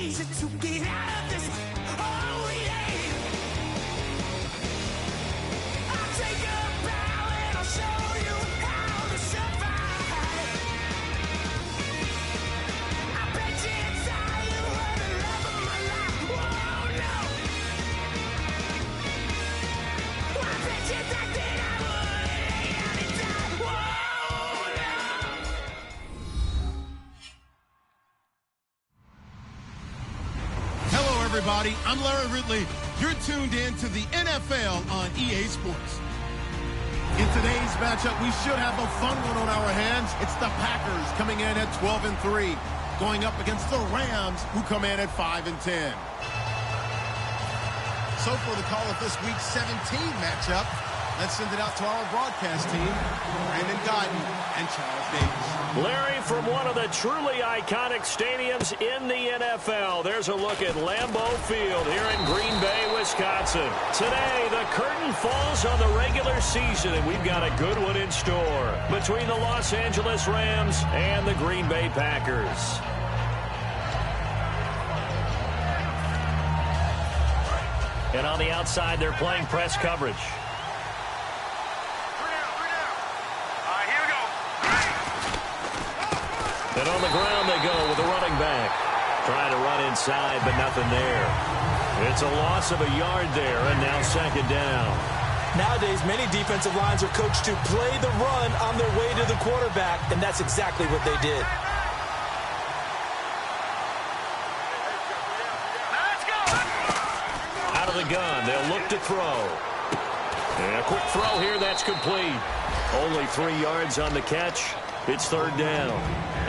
easy to get out of this. Oh, yeah. I'll take a bow and I'll show you how to survive. I bet you inside you were the love of my life. Whoa, no. I bet you thought that I would lay down and die. Whoa, no. Hello, everybody. I'm Larry Ridley. You're tuned in to the NFL on EA Sports. In today's matchup, we should have a fun one on our hands. It's the Packers coming in at 12-3, going up against the Rams, who come in at 5-10. So for the call of this week's 17 matchup, let's send it out to our broadcast team, Brandon Guyton and Charles Davis. Larry, from one of the truly iconic stadiums in the NFL, there's a look at Lambeau Field here in Green Bay, Wisconsin. Today, the curtain falls on the regular season, and we've got a good one in store between the Los Angeles Rams and the Green Bay Packers. And on the outside, they're playing press coverage. And on the ground they go with a running back. Trying to run inside, but nothing there. It's a loss of a yard there, and now second down. Nowadays, many defensive lines are coached to play the run on their way to the quarterback, and that's exactly what they did. Out of the gun, they'll look to throw. And a quick throw here, that's complete. Only 3 yards on the catch. It's third down.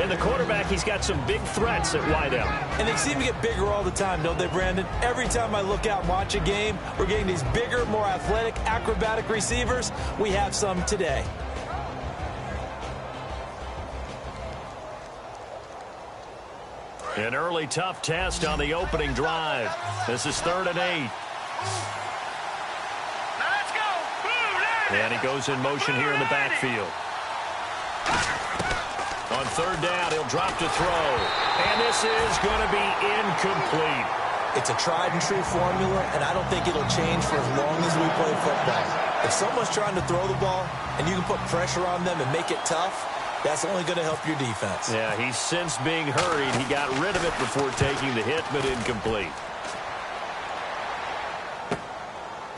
And the quarterback, he's got some big threats at wideout. And they seem to get bigger all the time, don't they, Brandon? Every time I look out and watch a game, we're getting these bigger, more athletic, acrobatic receivers. We have some today. An early tough test on the opening drive. This is 3rd and 8. Let's go. And he goes in motion here in the backfield. On third down, he'll drop to throw. And this is going to be incomplete. It's a tried-and-true formula, and I don't think it'll change for as long as we play football. If someone's trying to throw the ball and you can put pressure on them and make it tough, that's only going to help your defense. Yeah, he's since being hurried. He got rid of it before taking the hit, but incomplete.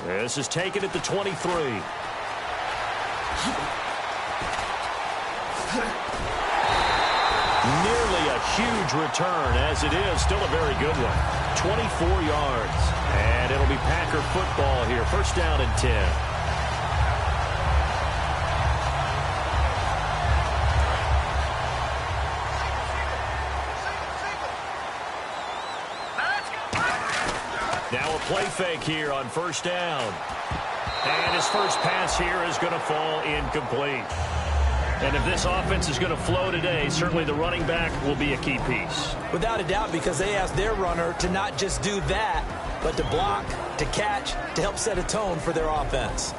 This is taken at the 23. Nearly a huge return, as it is still a very good one. 24 yards. And it'll be Packer football here. First down and 10. Now a play fake here on first down. And his first pass here is going to fall incomplete. And if this offense is going to flow today, certainly the running back will be a key piece. Without a doubt, because they asked their runner to not just do that, but to block, to catch, to help set a tone for their offense.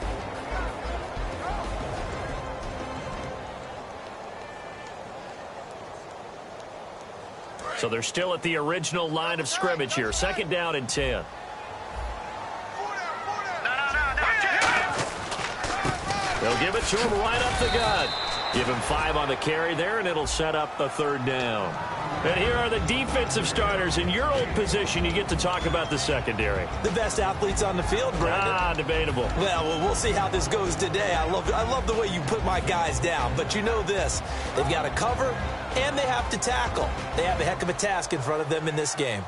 So they're still at the original line of scrimmage here. Second down and 10. They'll give it to him right up the gut. Give him 5 on the carry there, and it'll set up a third down. And here are the defensive starters. In your old position, you get to talk about the secondary. The best athletes on the field, Brandon. Debatable. Well, we'll see how this goes today. I love the way you put my guys down. But you know this. They've got to cover, and they have to tackle. They have a heck of a task in front of them in this game.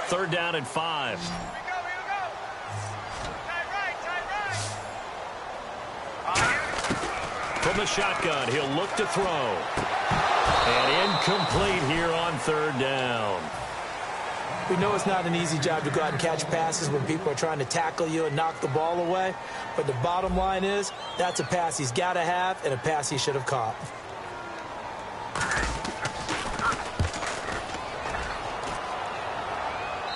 Third down and 5. From the shotgun, he'll look to throw. And incomplete here on third down. We know it's not an easy job to go out and catch passes when people are trying to tackle you and knock the ball away. But the bottom line is, that's a pass he's got to have and a pass he should have caught.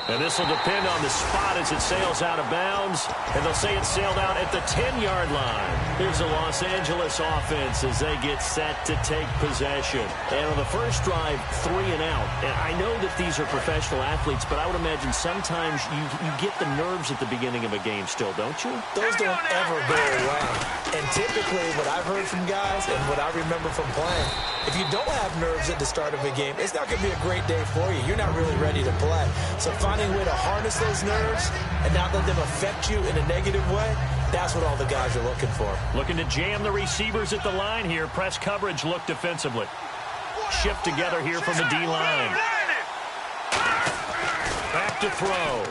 And this will depend on the spot as it sails out of bounds. And they'll say it sailed out at the 10-yard line. Here's the Los Angeles offense as they get set to take possession. And on the first drive, 3 and out. And I know that these are professional athletes, but I would imagine sometimes you get the nerves at the beginning of a game still, don't you? Those don't ever go away. And typically what I've heard from guys and what I remember from playing, if you don't have nerves at the start of a game, it's not going to be a great day for you. You're not really ready to play. So finding a way to harness those nerves and not let them affect you in a negative way, that's what all the guys are looking for. Looking to jam the receivers at the line here. Press coverage look defensively. Shift together here from the D-line. Back to throw.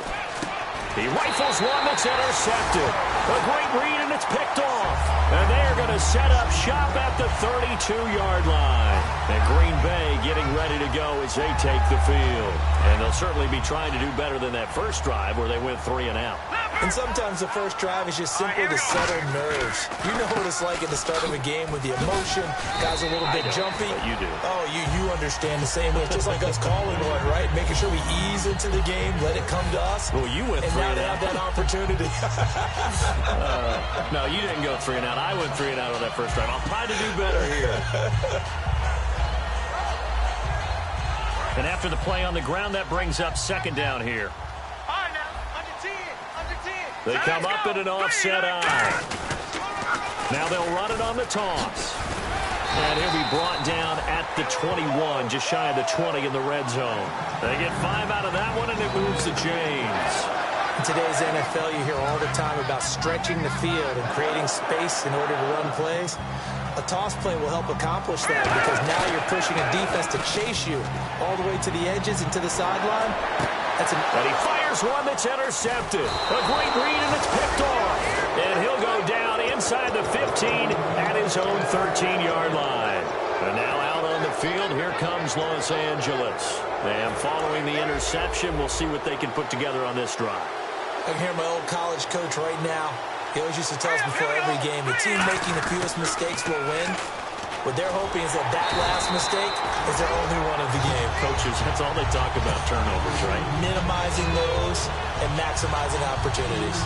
He rifles one that's intercepted. A great read, and it's picked off. And they're going to set up shop at the 32-yard line. And Green Bay getting ready to go as they take the field. And they'll certainly be trying to do better than that first drive where they went 3 and out. And sometimes the first drive is just simply to settle nerves. You know what it's like at the start of a game with the emotion. Guys a little bit jumpy. But you do. Oh, you understand the same way. It's just like us calling one, right? Making sure we ease into the game, let it come to us. Well, you went 3 and now and they out. have that opportunity. No, you didn't go 3 and out. I went 3 and out on that first drive. I'll try to do better here. And after the play on the ground, that brings up second down here. They come up in an offset eye. Now they'll run it on the toss. And he'll be brought down at the 21, just shy of the 20 in the red zone. They get 5 out of that one, and it moves to James. In today's NFL, you hear all the time about stretching the field and creating space in order to run plays. A toss play will help accomplish that because now you're pushing a defense to chase you all the way to the edges and to the sideline. And he fires one that's intercepted. A great read, and it's picked off. And he'll go down inside the 15 at his own 13-yard line. And now out on the field, here comes Los Angeles. And following the interception, we'll see what they can put together on this drive. I can hear my old college coach right now. He always used to tell us before every game, the team making the fewest mistakes will win. What they're hoping is that last mistake is their only one of the game. Coaches, that's all they talk about, turnovers, right? Minimizing those and maximizing opportunities.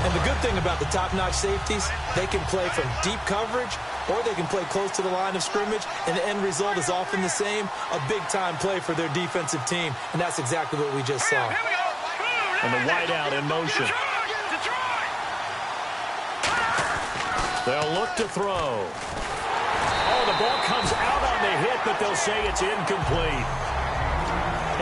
And the good thing about the top-notch safeties, they can play from deep coverage or they can play close to the line of scrimmage, and the end result is often the same, a big-time play for their defensive team. And that's exactly what we just saw. And the wideout in motion. They'll look to throw. Oh, the ball comes out on the hit, but they'll say it's incomplete.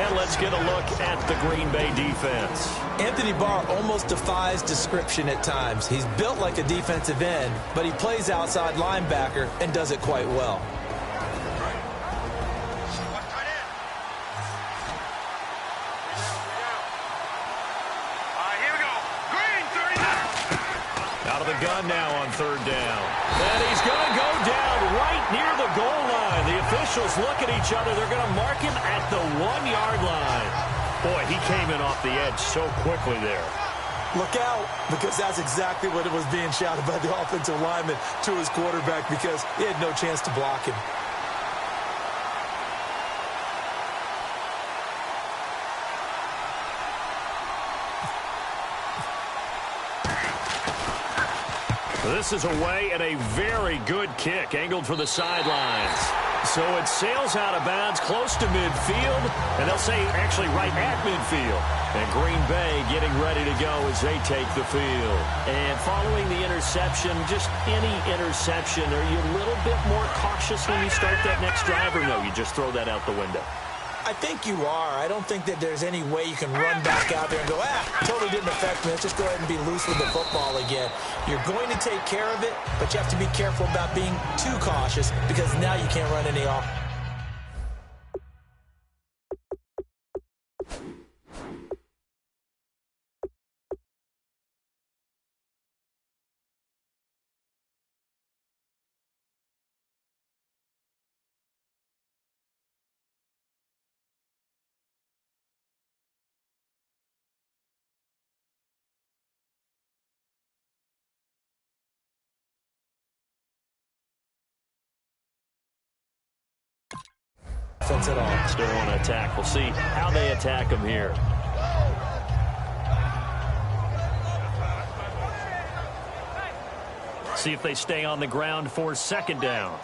And let's get a look at the Green Bay defense. Anthony Barr almost defies description at times. He's built like a defensive end, but he plays outside linebacker and does it quite well. Out of the gun now on third down. And he's going to go down right near the goal line. The officials look at each other. They're going to mark him at the 1-yard line. Boy, he came in off the edge so quickly there. Look out, because that's exactly what it was being shouted by the offensive lineman to his quarterback because he had no chance to block him. This is away and a very good kick angled for the sidelines. So it sails out of bounds close to midfield, and they'll say actually right at midfield. And Green Bay getting ready to go as they take the field. And following the interception, just any interception, are you a little bit more cautious when you start that next drive, or no, you just throw that out the window? I think you are. I don't think that there's any way you can run back out there and go, totally didn't affect me. Let's just go ahead and be loose with the football again. You're going to take care of it, but you have to be careful about being too cautious because now you can't run any off. At all. Still want to attack. We'll see how they attack them here. See if they stay on the ground for second down.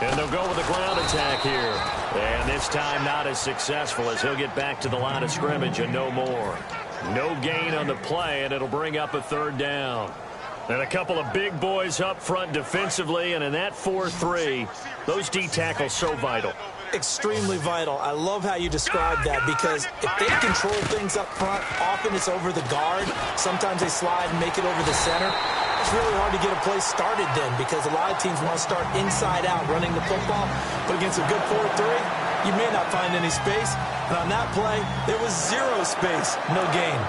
And they'll go with a ground attack here. And this time not as successful as he'll get back to the line of scrimmage and no more. No gain on the play, and it'll bring up a third down. And a couple of big boys up front defensively, and in that 4-3, those D tackles so vital. Extremely vital. I love how you described that, because if they control things up front, often it's over the guard. Sometimes they slide and make it over the center. It's really hard to get a play started then, because a lot of teams want to start inside out running the football. But against a good 4-3, you may not find any space. And on that play, there was zero space, no gain.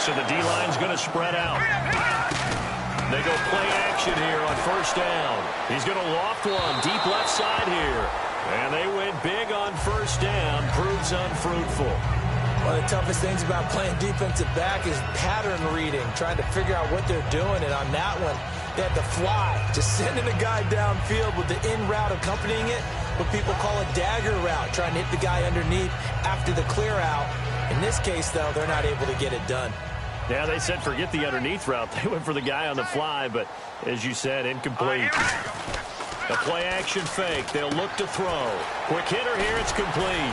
So the D-line's going to spread out. They go play action here on first down. He's going to loft one deep left side here. And they went big on first down. Proves unfruitful. One of the toughest things about playing defensive back is pattern reading, trying to figure out what they're doing. And on that one, they had the fly, just sending a guy downfield with the in route accompanying it, what people call a dagger route, trying to hit the guy underneath after the clear out. In this case, though, they're not able to get it done. Yeah, they said forget the underneath route. They went for the guy on the fly, but as you said, incomplete. A play-action fake. They'll look to throw. Quick hitter here. It's complete.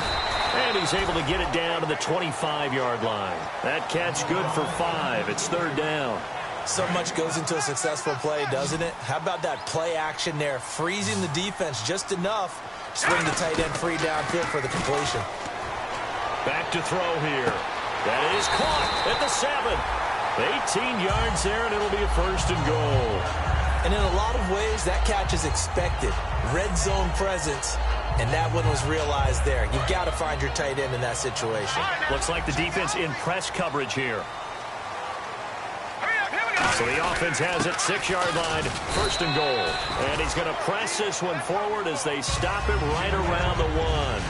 And he's able to get it down to the 25-yard line. That catch good for 5. It's third down. So much goes into a successful play, doesn't it? How about that play action there? Freezing the defense just enough. Swing the tight end free downfield for the completion. Back to throw here. That is caught at the 7. 18 yards there, and it'll be a first and goal. And in a lot of ways, that catch is expected. Red zone presence, and that one was realized there. You've got to find your tight end in that situation. Looks like the defense in press coverage here. So the offense has it, 6-yard line, first and goal. And he's going to press this one forward as they stop him right around the 1.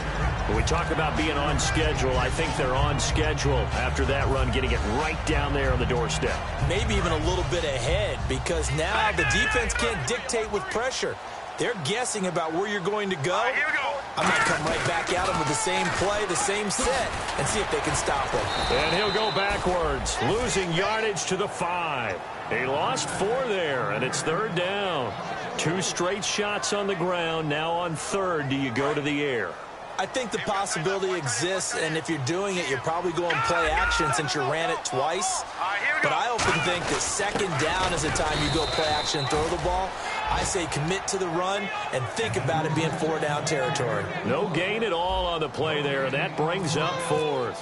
When we talk about being on schedule, I think they're on schedule after that run, getting it right down there on the doorstep. Maybe even a little bit ahead, because now the defense can't dictate with pressure. They're guessing about where you're going to go. I might come right back at them with the same play, the same set, and see if they can stop him. And he'll go backwards, losing yardage to the 5. He lost 4 there, and it's third down. 2 straight shots on the ground. Now on third, do you go to the air? I think the possibility exists, and if you're doing it, you're probably going play action since you ran it twice. But I often think that second down is the time you go play action and throw the ball. I say commit to the run and think about it being 4-down territory. No gain at all on the play there, and that brings up 4th.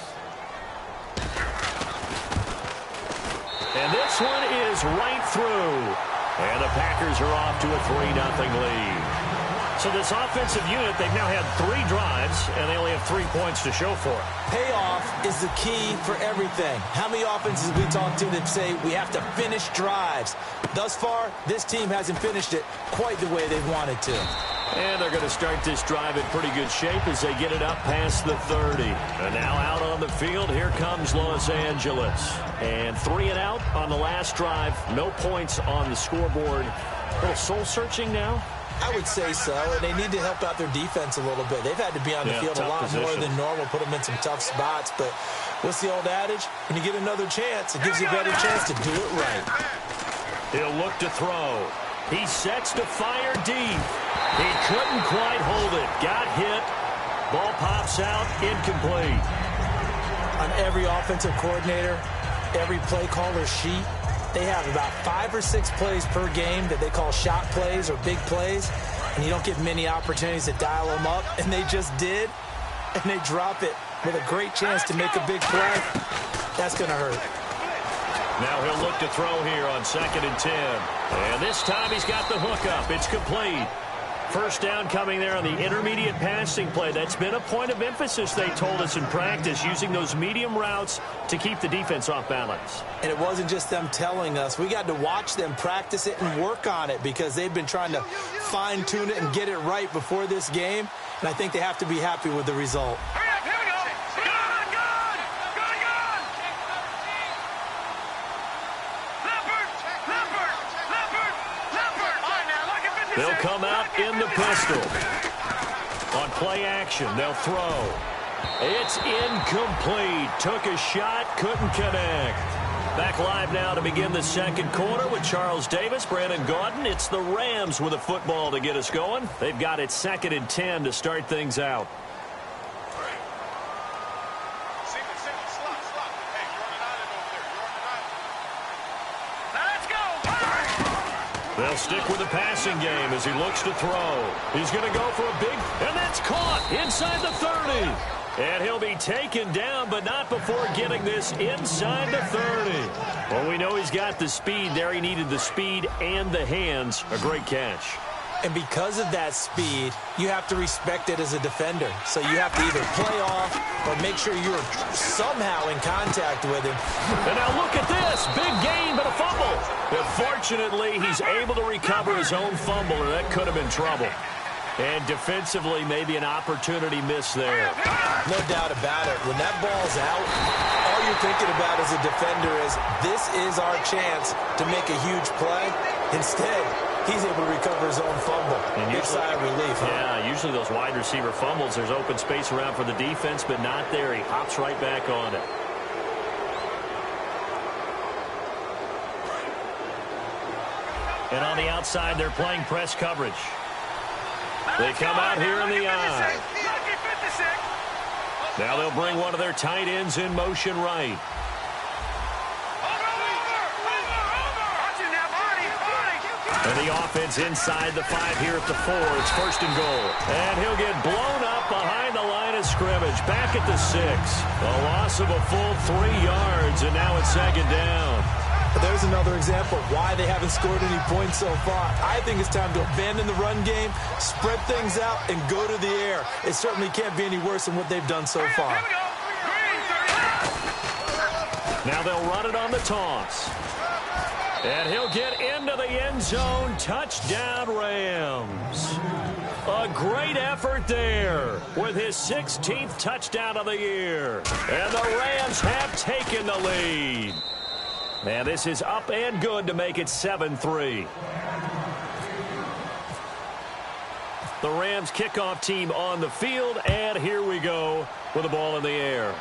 And this one is right through. And the Packers are off to a 3-0 lead. So this offensive unit, they've now had 3 drives, and they only have 3 points to show for it. Payoff is the key for everything. How many offenses we talk to that say we have to finish drives? Thus far, this team hasn't finished it quite the way they've wanted to. And they're going to start this drive in pretty good shape as they get it up past the 30. And now out on the field, here comes Los Angeles. And 3 and out on the last drive. No points on the scoreboard. A little soul-searching now. I would say so, and they need to help out their defense a little bit. They've had to be on the field a lot more than normal, put them in some tough spots. But what's the old adage? When you get another chance, it gives you a better chance to do it right. He'll look to throw. He sets to fire deep. He couldn't quite hold it. Got hit. Ball pops out, incomplete. On every offensive coordinator, every play caller sheet, they have about 5 or 6 plays per game that they call shot plays or big plays, and you don't get many opportunities to dial them up, and they just did, and they drop it with a great chance to make a big play. That's going to hurt. Now he'll look to throw here on 2nd and 10. And this time he's got the hook up. It's complete. First down coming there on the intermediate passing play. That's been a point of emphasis, they told us in practice, using those medium routes to keep the defense off balance. And it wasn't just them telling us. We got to watch them practice it and work on it because they've been trying to fine-tune it and get it right before this game. And I think they have to be happy with the result. They'll come out in the pistol. On play action, they'll throw. It's incomplete. Took a shot, couldn't connect. Back live now to begin the second quarter with Charles Davis, Brandon Gaudin. It's the Rams with a football to get us going. They've got it 2nd and 10 to start things out. They'll stick with the passing game as he looks to throw. He's going to go for a big, and that's caught inside the 30. And he'll be taken down, but not before getting this inside the 30. Well, we know he's got the speed there. He needed the speed and the hands. A great catch. And because of that speed, you have to respect it as a defender. So you have to either play off or make sure you're somehow in contact with him. And now look at this. Big gain, but a fumble. But fortunately, he's able to recover his own fumble, or that could have been trouble. And defensively, maybe an opportunity missed there. No doubt about it. When that ball's out, all you're thinking about as a defender is, this is our chance to make a huge play. Instead, he's able to recover his own fumble. And big sigh of relief. Yeah, usually those wide receiver fumbles, there's open space around for the defense, but not there. He hops right back on it. And on the outside, they're playing press coverage. They come out here in the eye. Now they'll bring one of their tight ends in motion right. And the offense inside the 5 here at the 4. It's 1st and goal. And he'll get blown up behind the line of scrimmage. Back at the 6. A loss of a full 3 yards, and now it's 2nd down. There's another example of why they haven't scored any points so far. I think it's time to abandon the run game, spread things out, and go to the air. It certainly can't be any worse than what they've done so far. Now they'll run it on the toss. And he'll get into the end zone. Touchdown, Rams. A great effort there with his 16th touchdown of the year. And the Rams have taken the lead. And this is up and good to make it 7-3. The Rams kickoff team on the field, and here we go with the ball in the air.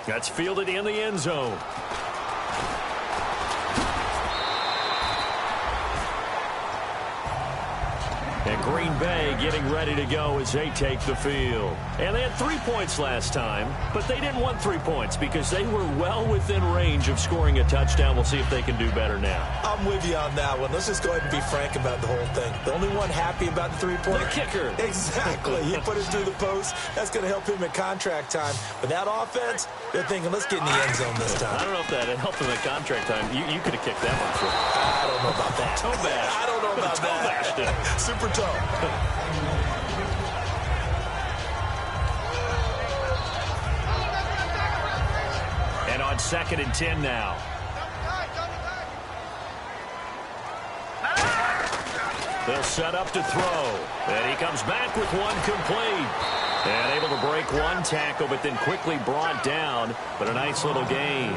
That's fielded in the end zone. And Green Bay getting ready to go as they take the field. And they had 3 points last time, but they didn't want 3 points because they were well within range of scoring a touchdown. We'll see if they can do better now. I'm with you on that one. Let's just go ahead and be frank about the whole thing. The only one happy about the 3-point. The kicker. Exactly. He put it through the post. That's going to help him at contract time. But that offense, they're thinking, let's get in the end zone this time. I don't know if that helped him at contract time. You could have kicked that one through. I don't know about that. Toe bash. I don't know about that. Toe bashed it. Super toe. And on 2nd and 10 now. They'll set up to throw. And he comes back with one complete. And able to break one tackle, but then quickly brought down. But a nice little gain.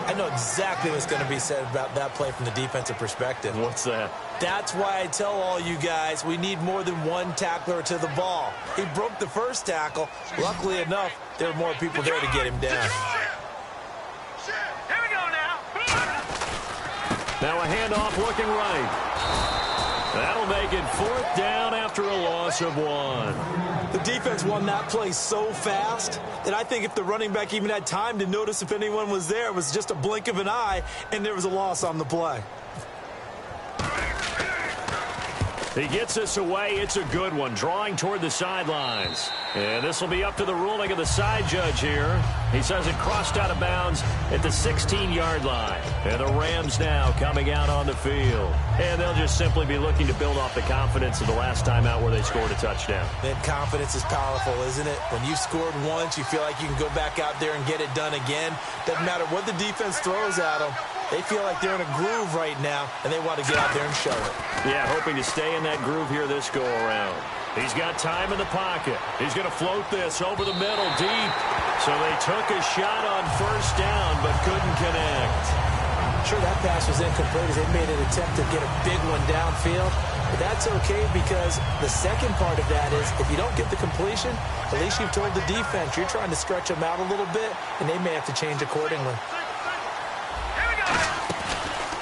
I know exactly what's going to be said about that play from the defensive perspective. What's that? That's why I tell all you guys we need more than one tackler to the ball. He broke the first tackle. Luckily enough, there were more people there to get him down. Here we go now. Now a handoff looking right. That'll make it 4th down after a loss of 1. The defense won that play so fast that I think if the running back even had time to notice if anyone was there, it was just a blink of an eye, and there was a loss on the play. He gets us away. It's a good one, drawing toward the sidelines. And this will be up to the ruling of the side judge here. He says it crossed out of bounds at the 16-yard line. And the Rams now coming out on the field. And they'll just simply be looking to build off the confidence of the last time out where they scored a touchdown. Man, confidence is powerful, isn't it? When you've scored once, you feel like you can go back out there and get it done again. Doesn't matter what the defense throws at them. They feel like they're in a groove right now, and they want to get out there and show it. Yeah, hoping to stay in that groove here this go-around. He's got time in the pocket. He's going to float this over the middle deep. So they took a shot on 1st down, but couldn't connect. Sure, that pass was incomplete as they made an attempt to get a big one downfield. But that's okay because the second part of that is if you don't get the completion, at least you've told the defense you're trying to stretch them out a little bit, and they may have to change accordingly.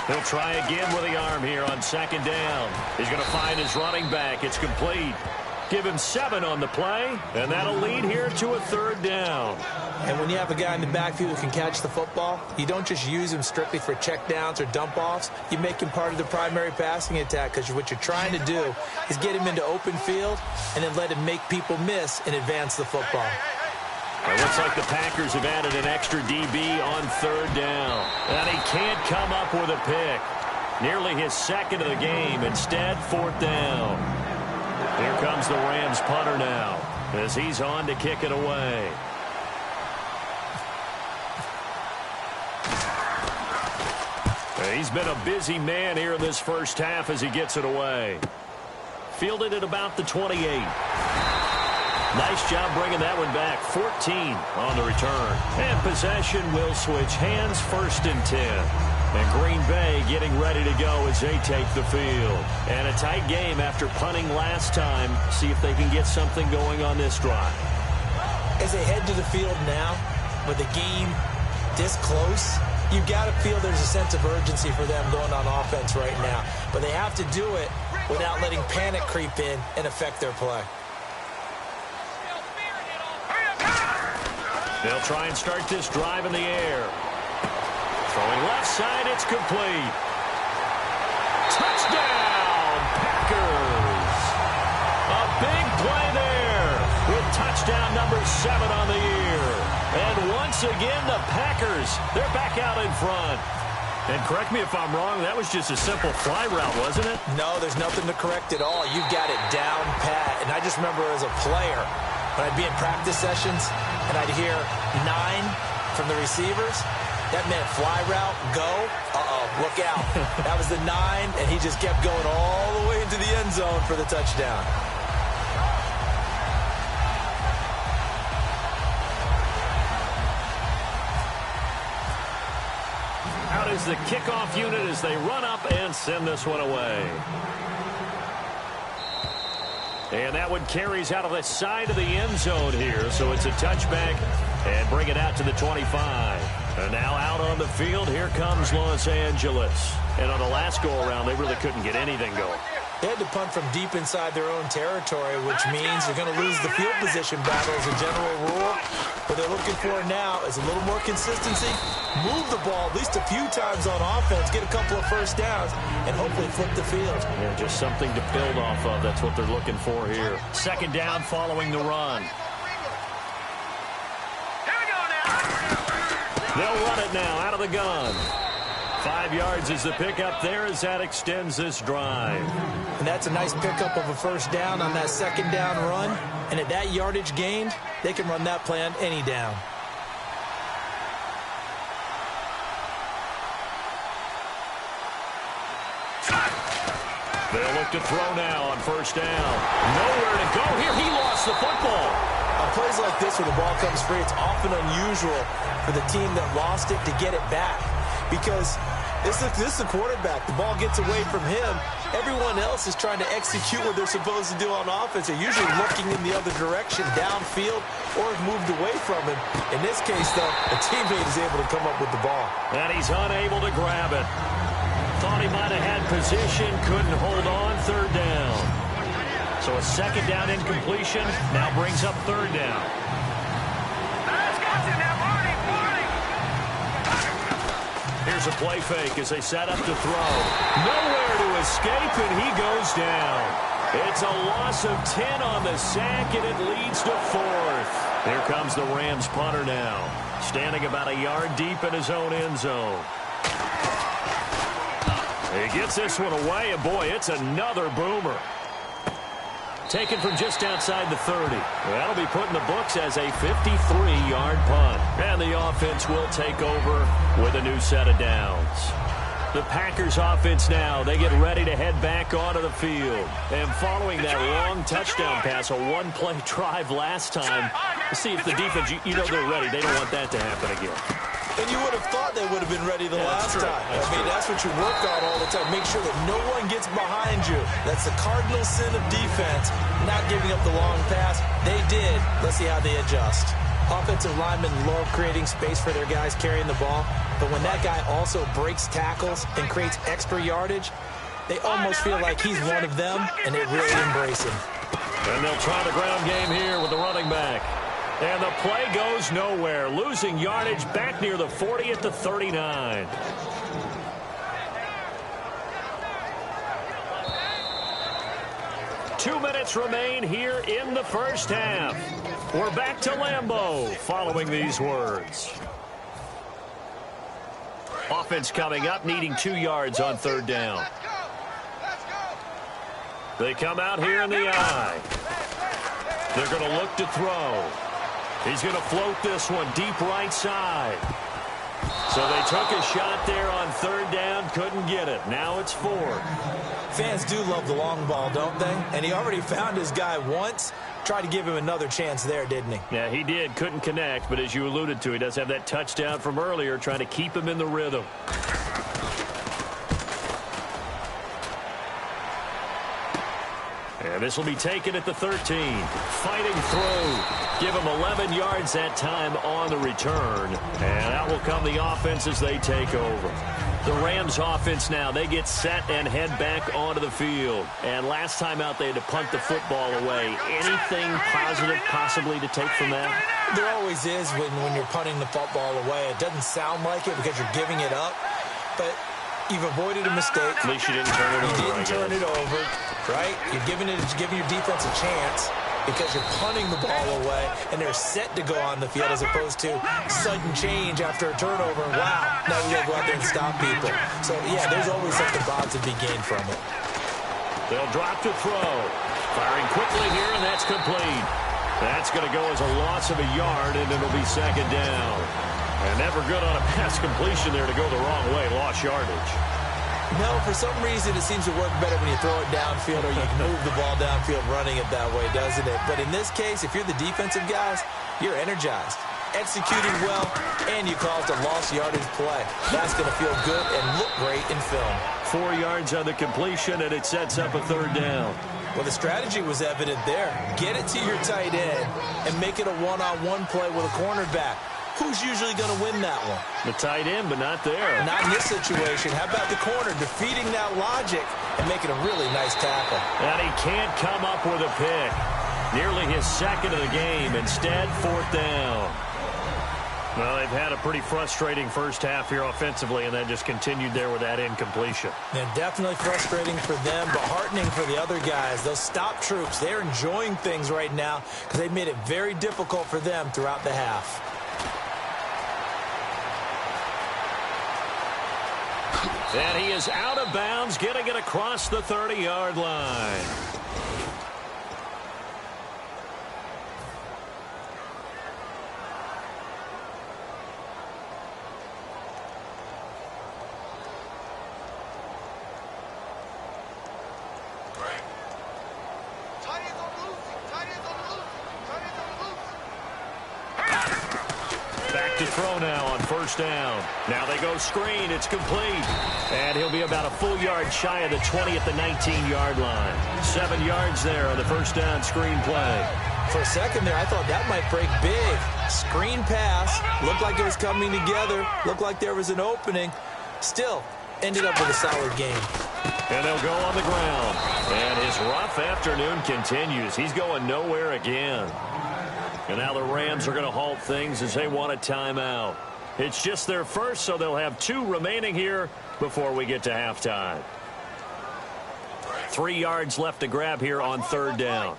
He'll try again with the arm here on second down. He's going to find his running back. It's complete. Give him 7 on the play, and that'll lead here to a third down. And when you have a guy in the backfield who can catch the football, you don't just use him strictly for check downs or dump offs. You make him part of the primary passing attack because what you're trying to do is get him into open field and then let him make people miss and advance the football. It looks like the Packers have added an extra DB on third down. And he can't come up with a pick. Nearly his second of the game. Instead, fourth down. Here comes the Rams punter now as he's on to kick it away. He's been a busy man here in this first half as he gets it away. Fielded at about the 28. Nice job bringing that one back. 14 on the return. And possession will switch hands, 1st and 10. And Green Bay getting ready to go as they take the field. And a tight game after punting last time. See if they can get something going on this drive. As they head to the field now, with the game this close, you've got to feel there's a sense of urgency for them going on offense right now. But they have to do it without letting panic creep in and affect their play. They'll try and start this drive in the air. Throwing left side, it's complete. Touchdown, Packers. A big play there with touchdown number 7 on the year. And once again, the Packers, they're back out in front. And correct me if I'm wrong, that was just a simple fly route, wasn't it? No, there's nothing to correct at all. You've got it down pat. And I just remember as a player, when I'd be in practice sessions and I'd hear 9 from the receivers, that meant fly route, go, look out. That was the 9, and he just kept going all the way into the end zone for the touchdown. Out is the kickoff unit as they run up and send this one away. And that one carries out of the side of the end zone here, so it's a touchback and bring it out to the 25. And now out on the field, here comes Los Angeles. And on the last go-around, they really couldn't get anything going. They had to punt from deep inside their own territory, which means they're going to lose the field position battle as a general rule. What they're looking for now is a little more consistency, move the ball at least a few times on offense, get a couple of first downs, and hopefully flip the field. Yeah, just something to build off of. That's what they're looking for here. Second down following the run. They'll run it now out of the gun. 5 yards is the pickup there as that extends this drive. And that's a nice pickup of a first down on that second down run. And at that yardage gained, they can run that play on any down. They'll look to throw now on first down. Nowhere to go here. He lost the football. On plays like this where the ball comes free, it's often unusual for the team that lost it to get it back. Because this is the quarterback. The ball gets away from him. Everyone else is trying to execute what they're supposed to do on offense. They're usually looking in the other direction, downfield, or have moved away from him. In this case, though, a teammate is able to come up with the ball. And he's unable to grab it. Thought he might have had position, couldn't hold on, third down. So a second down incompletion now brings up third down. Here's a play fake as they set up to throw. Nowhere to escape, and he goes down. It's a loss of 10 on the sack, and it leads to fourth. Here comes the Rams punter now, standing about a yard deep in his own end zone. He gets this one away, and boy, it's another boomer. Taken from just outside the 30. That'll be put in the books as a 53-yard punt. And the offense will take over with a new set of downs. The Packers offense now, they get ready to head back onto the field. And following that long touchdown pass, a one-play drive last time, see if the defense, you know they're ready. They don't want that to happen again. And you would have thought they would have been ready the last time. That's what you work on all the time. Make sure that no one gets behind you. That's the cardinal sin of defense, not giving up the long pass. They did. Let's see how they adjust. Offensive linemen love creating space for their guys carrying the ball, but when that guy also breaks tackles and creates extra yardage, they almost feel like he's one of them, and they really embrace him. And they'll try the ground game here with the running back. And the play goes nowhere, losing yardage back near the 40 at the 39. Two minutes remain here in the first half. We're back to Lambeau following these words. Offense coming up, needing 2 yards on third down. They come out here in the eye. They're going to look to throw. He's going to float this one deep right side. So they took a shot there on third down, couldn't get it. Now it's 4. Fans do love the long ball, don't they? And he already found his guy once. Tried to give him another chance there, didn't he? Yeah, he did. Couldn't connect, but as you alluded to, he does have that touchdown from earlier, trying to keep him in the rhythm. And this will be taken at the 13. Fighting through. Give him 11 yards that time on the return. And out will come the offense as they take over. The Rams offense now, they get set and head back onto the field. And last time out, they had to punt the football away. Anything positive possibly to take from that? There always is when you're punting the football away. It doesn't sound like it because you're giving it up. But you've avoided a mistake. At least you didn't turn it over. You didn't turn it over, right? You're giving your defense a chance because you're punting the ball away, and they're set to go on the field as opposed to sudden change after a turnover. Wow, now we got to go out there and stop people. So, yeah, there's always something positive to be gained from it. They'll drop to throw. Firing quickly here, and that's complete. That's going to go as a loss of a yard, and it'll be second down. And never good on a pass completion there to go the wrong way. Lost yardage. No, for some reason it seems to work better when you throw it downfield or you can move the ball downfield running it that way, doesn't it? But in this case, if you're the defensive guys, you're energized, executing well, and you caused a lost yardage play. That's going to feel good and look great in film. 4 yards on the completion, and it sets up a third down. Well, the strategy was evident there. Get it to your tight end and make it a one-on-one play with a cornerback. Who's usually going to win that one? The tight end, but not there. Not in this situation. How about the corner defeating that logic and making a really nice tackle? And he can't come up with a pick. Nearly his second of the game. Instead, fourth down. Well, they've had a pretty frustrating first half here offensively, and that just continued there with that incompletion. And definitely frustrating for them, but heartening for the other guys. Those stop troops, they're enjoying things right now because they've made it very difficult for them throughout the half. And he is out of bounds, getting it across the 30-yard line. Back to throw now on first down. Now they go screen. It's complete. And he'll be about a full yard shy of the 20 at the 19-yard line. 7 yards there on the first down screen play. For a second there, I thought that might break big. Screen pass. Looked like it was coming together. Looked like there was an opening. Still, ended up with a solid game. And they'll go on the ground. And his rough afternoon continues. He's going nowhere again. And now the Rams are going to halt things as they want a timeout. It's just their first, so they'll have 2 remaining here before we get to halftime. 3 yards left to grab here on third down.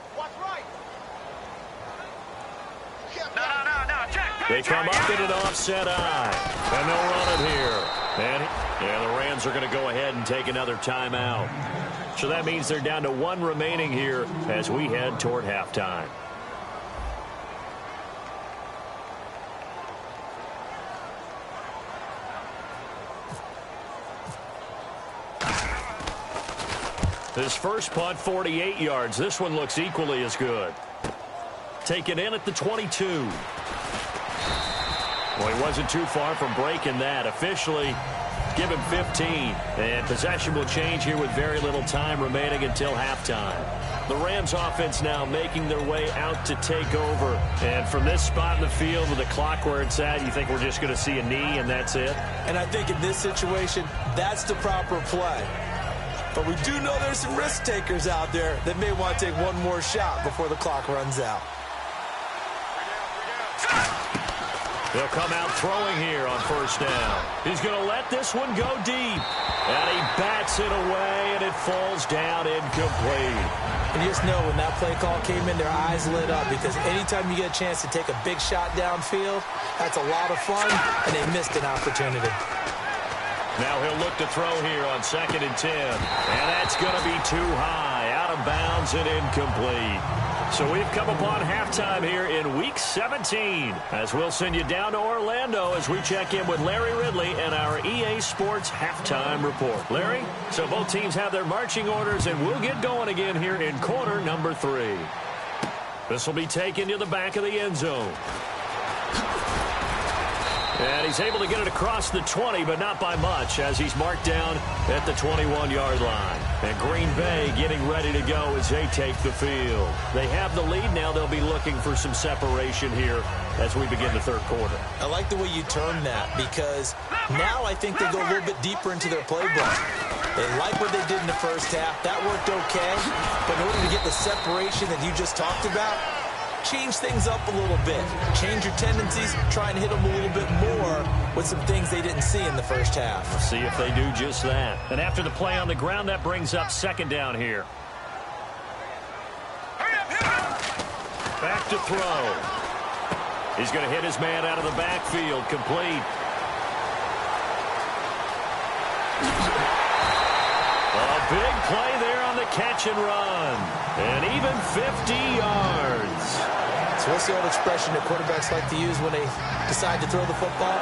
They come up in an offset eye, and they'll run it here. And the Rams are going to go ahead and take another timeout. So that means they're down to 1 remaining here as we head toward halftime. His first punt, 48 yards. This one looks equally as good. Taken in at the 22. Well, he wasn't too far from breaking that. Officially, give him 15. And possession will change here with very little time remaining until halftime. The Rams offense now making their way out to take over. And from this spot in the field with the clock where it's at, you think we're just going to see a knee and that's it? And I think in this situation, that's the proper play. But we do know there's some risk takers out there that may want to take one more shot before the clock runs out. They'll come out throwing here on first down. He's going to let this one go deep. And he bats it away, and it falls down incomplete. And you just know when that play call came in, their eyes lit up, because anytime you get a chance to take a big shot downfield, that's a lot of fun, and they missed an opportunity. Now he'll look to throw here on 2nd and 10. And that's going to be too high, out of bounds and incomplete. So we've come upon halftime here in Week 17 as we'll send you down to Orlando as we check in with Larry Ridley and our EA Sports Halftime Report. Larry, so both teams have their marching orders, and we'll get going again here in quarter number 3. This will be taken to the back of the end zone. And he's able to get it across the 20, but not by much, as he's marked down at the 21-yard line. And Green Bay getting ready to go as they take the field. They have the lead now. They'll be looking for some separation here as we begin the third quarter. I like the way you term that, because now I think they go a little bit deeper into their playbook. They like what they did in the first half. That worked okay. But in order to get the separation that you just talked about, change things up a little bit. Change your tendencies. Try and hit them a little bit more with some things they didn't see in the first half. We'll see if they do just that. And after the play on the ground, that brings up 2nd down here. Back to throw. He's going to hit his man out of the backfield. Complete. A big play there on the catch and run. And even 50 yards. So what's the old expression that quarterbacks like to use when they decide to throw the football?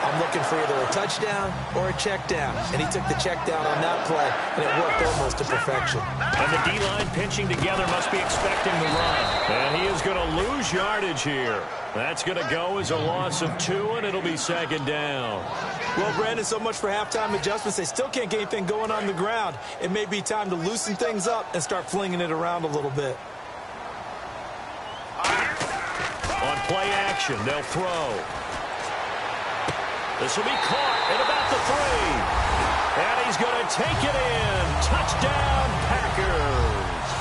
I'm looking for either a touchdown or a check down. And he took the check down on that play, and it worked almost to perfection. And the D-line pinching together must be expecting the run. And he is going to lose yardage here. That's going to go as a loss of 2, and it'll be 2nd down. Well, Brandon, so much for halftime adjustments. They still can't get anything going on the ground. It may be time to loosen things up and start flinging it around a little bit. On play action, they'll throw. This will be caught at about the 3. And he's going to take it in. Touchdown, Packers.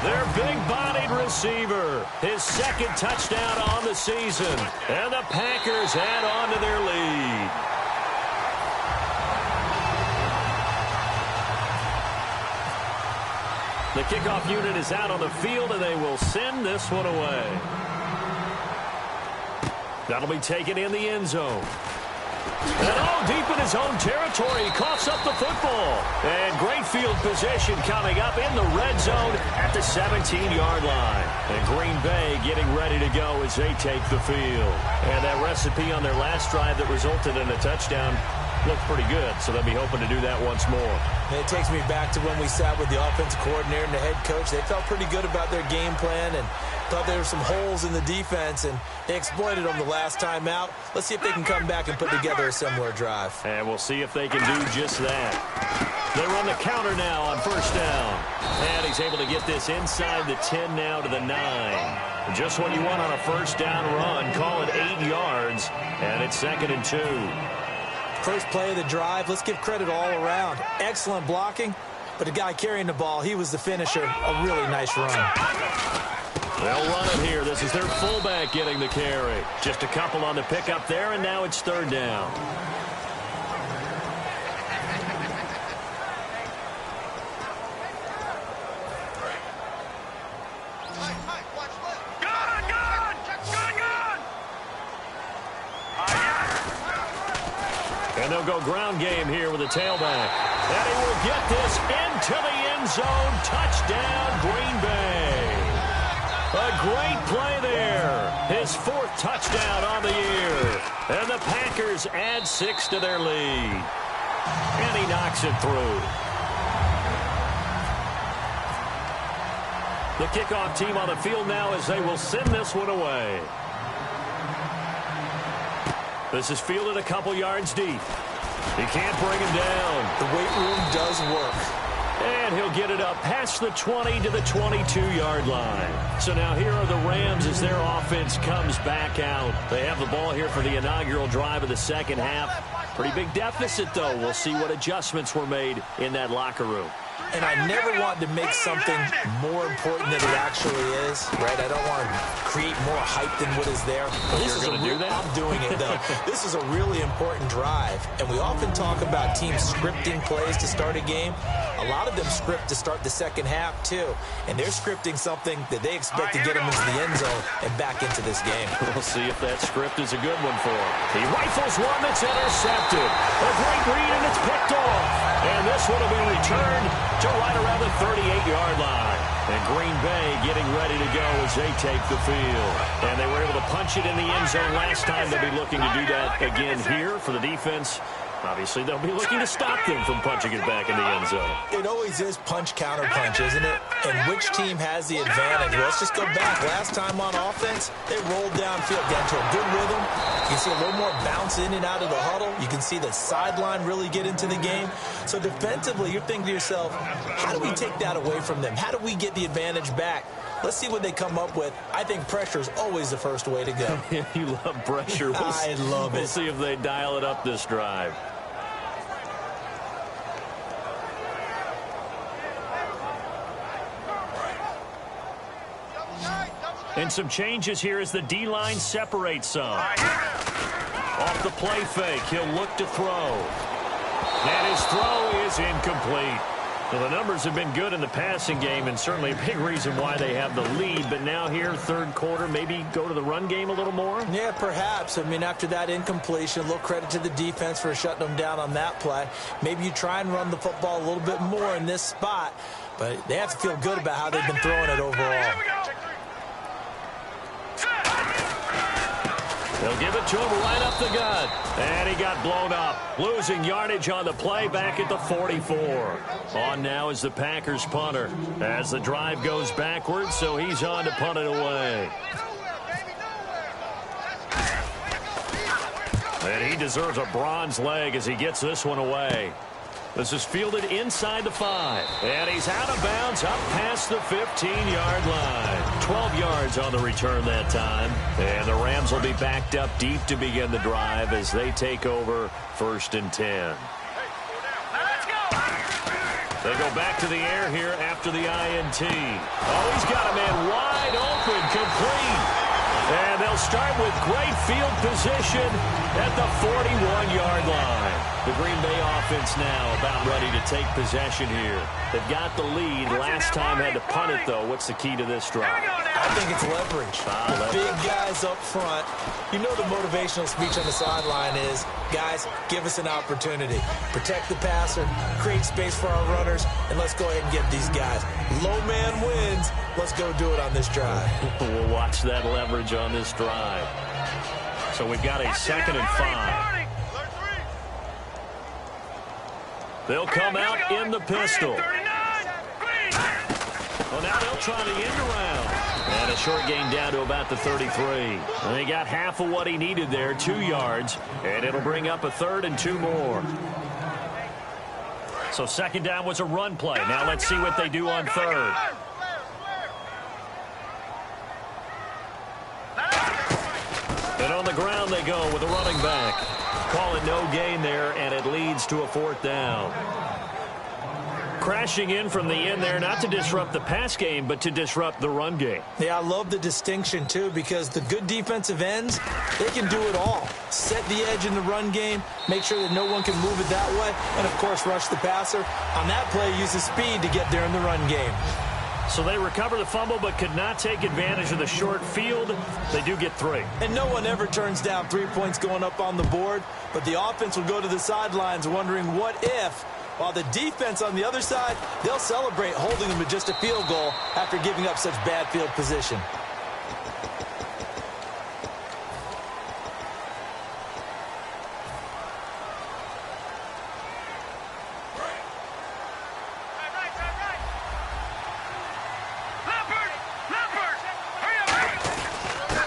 Their big-bodied receiver. His 2nd touchdown on the season. And the Packers add on to their lead. The kickoff unit is out on the field, and they will send this one away. That'll be taken in the end zone. And deep in his own territory, he coughs up the football. And great field position coming up in the red zone at the 17-yard line. And Green Bay getting ready to go as they take the field. And that recipe on their last drive that resulted in a touchdown looked pretty good, so they'll be hoping to do that once more. And it takes me back to when we sat with the offensive coordinator and the head coach. They felt pretty good about their game plan and thought there were some holes in the defense, and they exploited them the last time out. Let's see if they can come back and put together a similar drive. And we'll see if they can do just that. They run the counter now on first down. And he's able to get this inside the 10 now to the 9. Just what you want on a first down run. Call it 8 yards, and it's 2nd and 2. First play of the drive, let's give credit all around. Excellent blocking, but the guy carrying the ball, he was the finisher. A really nice run. They'll run it here. This is their fullback getting the carry. Just a couple on the pickup there, and now it's 3rd down. And they'll go ground game here with a tailback. And he will get this into the end zone. Touchdown, Green Bay. A great play there. His 4th touchdown on the year. And the Packers add 6 to their lead. And he knocks it through. The kickoff team on the field now as they will send this one away. This is fielded a couple yards deep. He can't bring him down. The weight room does work. And he'll get it up past the 20 to the 22-yard line. So now here are the Rams as their offense comes back out. They have the ball here for the inaugural drive of the second half. Pretty big deficit, though. We'll see what adjustments were made in that locker room. And I never want to make something more important than it actually is, right? I don't want to create more hype than what is there. But You're going to do that? I'm doing it, though. This is a really important drive. And we often talk about teams scripting plays to start a game. A lot of them script to start the second half, too. And they're scripting something that they expect to get them into the end zone and back into this game. We'll see if that script is a good one for him. He rifles one that's intercepted. A great read, and it's picked off. And this one will be returned to right around the 38-yard line. And Green Bay getting ready to go as they take the field. And they were able to punch it in the end zone last time. They'll be looking to do that again here for the defense. Obviously, they'll be looking to stop them from punching it back in the end zone. It always is punch-counter-punch, isn't it? And which team has the advantage? Well, let's just go back. Last time on offense, they rolled downfield, got into a good rhythm. You can see a little more bounce in and out of the huddle. You can see the sideline really get into the game. So defensively, you're thinking to yourself, how do we take that away from them? How do we get the advantage back? Let's see what they come up with. I think pressure is always the first way to go. You love pressure. I love it. We'll see if they dial it up this drive. And some changes here as the D-line separates some. Off the play fake, he'll look to throw. And his throw is incomplete. Well, the numbers have been good in the passing game, and certainly a big reason why they have the lead. But now here, third quarter, maybe go to the run game a little more? Yeah, perhaps. I mean, after that incompletion, a little credit to the defense for shutting them down on that play. Maybe you try and run the football a little bit more in this spot, but they have to feel good about how they've been throwing it overall. They'll give it to him right up the gut. And he got blown up. Losing yardage on the play back at the 44. On now is the Packers punter as the drive goes backwards, so he's on to punt it away. And he deserves a bronze leg as he gets this one away. This is fielded inside the 5. And he's out of bounds up past the 15-yard line. 12 yards on the return that time. And the Rams will be backed up deep to begin the drive as they take over 1st and 10. They go back to the air here after the INT. Oh, he's got a man wide open, complete. And they'll start with great field position at the 41-yard line. The Green Bay offense now about ready to take possession here. They've got the lead. Last time had to punt it, though. What's the key to this drive? I think it's leverage. Big guys up front. You know the motivational speech on the sideline is, guys, give us an opportunity. Protect the passer, create space for our runners, and let's go ahead and get these guys. Low man wins. Let's go do it on this drive. We'll watch that leverage on this drive. So we've got a 2nd and 5. They'll come out in the pistol. Well, now they'll try the end around. And a short gain down to about the 33. And they got half of what he needed there, 2 yards. And it'll bring up a 3rd and 2 more. So 2nd down was a run play. Now let's see what they do on 3rd. And on the ground they go with a running back. Call it no gain there, and it leads to a 4th down. Crashing in from the end there, not to disrupt the pass game, but to disrupt the run game. Yeah, I love the distinction, too, because the good defensive ends, they can do it all. Set the edge in the run game, make sure that no one can move it that way, and, of course, rush the passer. On that play, use the speed to get there in the run game. So they recover the fumble but could not take advantage of the short field. They do get 3. And no one ever turns down 3 points going up on the board, but the offense will go to the sidelines wondering what if, while the defense on the other side, they'll celebrate holding them to just a field goal after giving up such bad field position.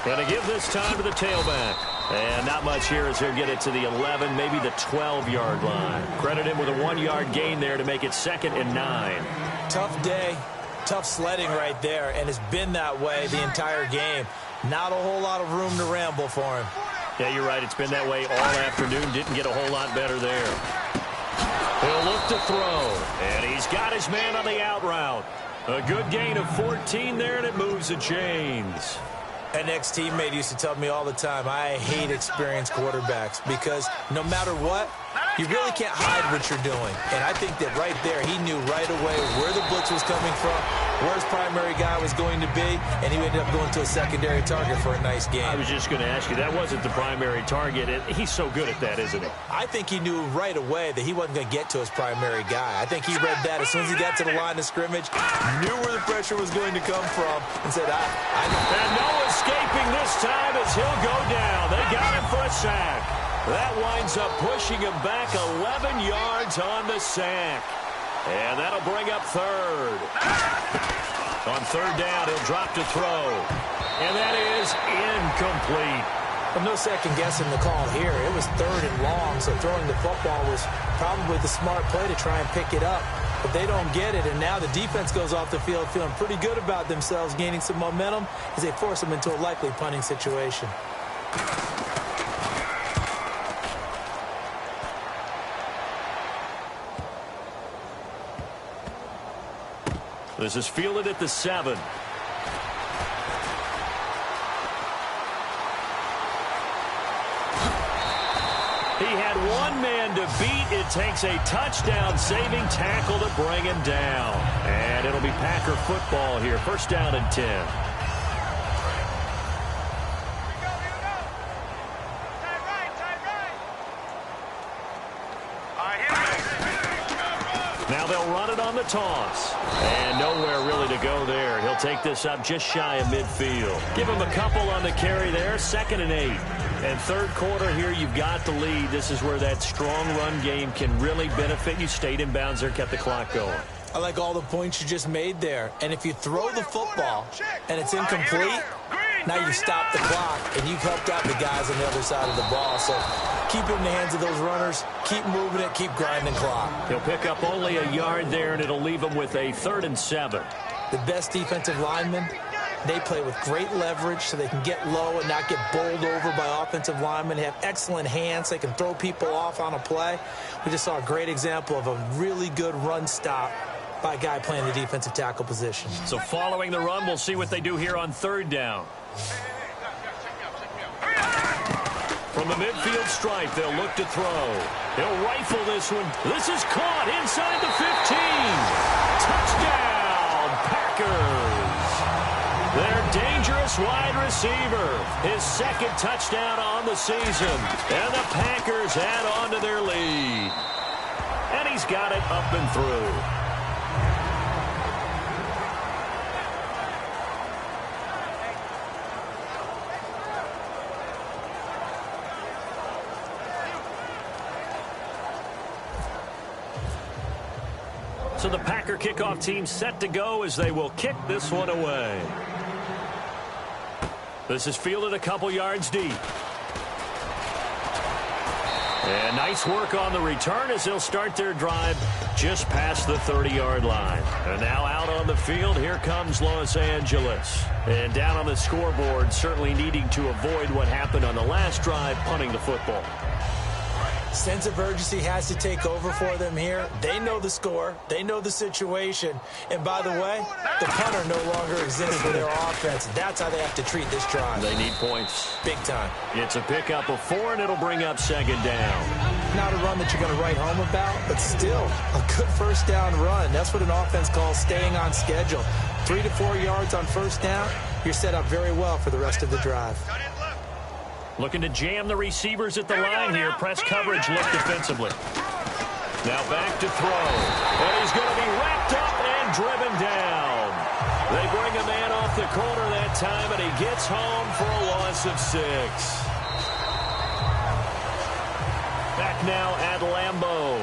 And to give this time to the tailback. And not much here as he'll get it to the 11, maybe the 12-yard line. Credit him with a 1-yard gain there to make it 2nd and 9. Tough day, tough sledding right there, and it's been that way the entire game. Not a whole lot of room to ramble for him. Yeah, you're right. It's been that way all afternoon. Didn't get a whole lot better there. He'll look to throw, and he's got his man on the out route. A good gain of 14 there, and it moves the chains. An ex-teammate used to tell me all the time, I hate experienced quarterbacks because no matter what, you really can't hide what you're doing. And I think that right there, he knew right away where the blitz was coming from, where his primary guy was going to be, and he ended up going to a secondary target for a nice game. I was just going to ask you, that wasn't the primary target. He's so good at that, isn't he? I think he knew right away that he wasn't going to get to his primary guy. I think he read that as soon as he got to the line of scrimmage, knew where the pressure was going to come from, and said, I know. And no escaping this time as he'll go down. They got him for a sack. That winds up pushing him back 11 yards on the sack. And that'll bring up 3rd. On 3rd down, he'll drop to throw. And that is incomplete. Well, no second guessing the call here. It was 3rd and long, so throwing the football was probably the smart play to try and pick it up. But they don't get it, and now the defense goes off the field feeling pretty good about themselves, gaining some momentum as they force them into a likely punting situation. This is fielded at the 7. He had one man to beat. It takes a touchdown-saving tackle to bring him down. And it'll be Packer football here. 1st down and 10. Now they'll run it on the toss. And nowhere really to go there. He'll take this up just shy of midfield. Give him a couple on the carry there. 2nd and 8. And 3rd quarter here, you've got the lead. This is where that strong run game can really benefit you. Stayed in bounds there, kept the clock going. I like all the points you just made there. And if you throw the football and it's incomplete, now you stop the clock and you've helped out the guys on the other side of the ball. So keep it in the hands of those runners. Keep moving it. Keep grinding clock. He'll pick up only a yard there, and it'll leave him with a 3rd and 7. The best defensive linemen, they play with great leverage so they can get low and not get bowled over by offensive linemen. They have excellent hands. They can throw people off on a play. We just saw a great example of a really good run stop by a guy playing the defensive tackle position. So following the run, we'll see what they do here on 3rd down. From the midfield stripe, they'll look to throw. They'll rifle this one. This is caught inside the 15. Touchdown, Packers. Their dangerous wide receiver. His 2nd touchdown on the season. And the Packers add on to their lead. And he's got it up and through. So the Packer kickoff team set to go as they will kick this one away. This is fielded a couple yards deep. And nice work on the return as they'll start their drive just past the 30-yard line. And now out on the field, here comes Los Angeles. And down on the scoreboard, certainly needing to avoid what happened on the last drive, punting the football. Sense of urgency has to take over for them here. They know the score. They know the situation. And by the way, the punter no longer exists for their offense. That's how they have to treat this drive. They need points. Big time. It's a pickup of 4, and it'll bring up 2nd down. Not a run that you're going to write home about, but still a good 1st down run. That's what an offense calls staying on schedule. 3 to 4 yards on 1st down. You're set up very well for the rest of the drive. Looking to jam the receivers at the line here. Press coverage look defensively. Now back to throw. And he's going to be wrapped up and driven down. They bring a man off the corner that time, and he gets home for a loss of 6. Back now at Lambeau.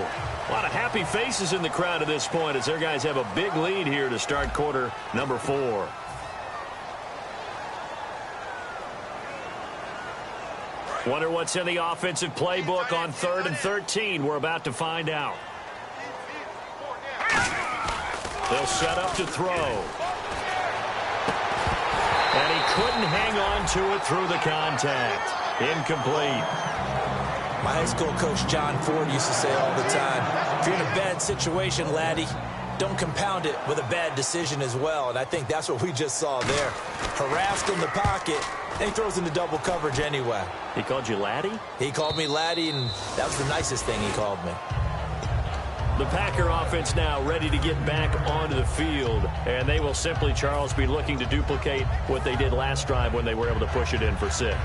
A lot of happy faces in the crowd at this point as their guys have a big lead here to start quarter number 4. Wonder what's in the offensive playbook on 3rd and 13. We're about to find out. They'll set up to throw. And he couldn't hang on to it through the contact. Incomplete. My high school coach, John Ford, used to say all the time, if you're in a bad situation, laddie, don't compound it with a bad decision as well. And I think that's what we just saw there. Harassed in the pocket, and he throws into double coverage anyway. He called you laddie? He called me laddie, and that was the nicest thing he called me. The Packer offense now ready to get back onto the field. And they will simply, Charles, be looking to duplicate what they did last drive when they were able to push it in for 6.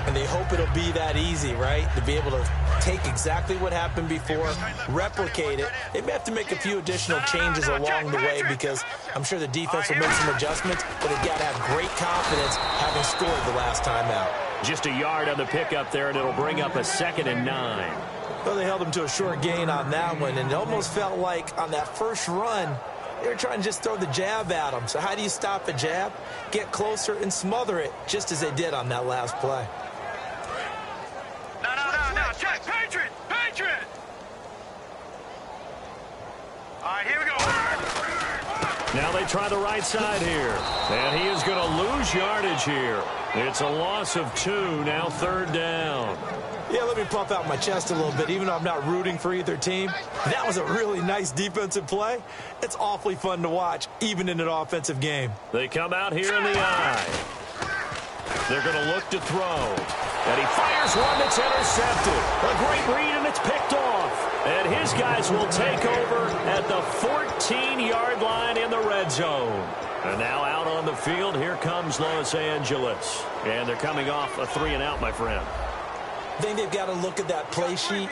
And they hope it'll be that easy, right? To be able to take exactly what happened before, replicate it. They may have to make a few additional changes along the way because I'm sure the defense will make some adjustments, but they've got to have great confidence having scored the last time out. Just a yard on the pickup there, and it'll bring up a 2nd and 9. Well, they held him to a short gain on that one, and it almost felt like on that first run, they were trying to just throw the jab at him. So how do you stop a jab? Get closer and smother it, just as they did on that last play. No. Check. Patriot. All right, here we go. Now they try the right side here. And he is going to lose yardage here. It's a loss of 2, now 3rd down. Yeah, let me puff out my chest a little bit, even though I'm not rooting for either team. That was a really nice defensive play. It's awfully fun to watch, even in an offensive game. They come out here in the eye. They're going to look to throw. And he fires one that's intercepted. A great read, and it's picked off. And his guys will take over at the 14-yard line in the red zone. And now out on the field, here comes Los Angeles. And they're coming off a 3-and-out, my friend. I think they've got to look at that play sheet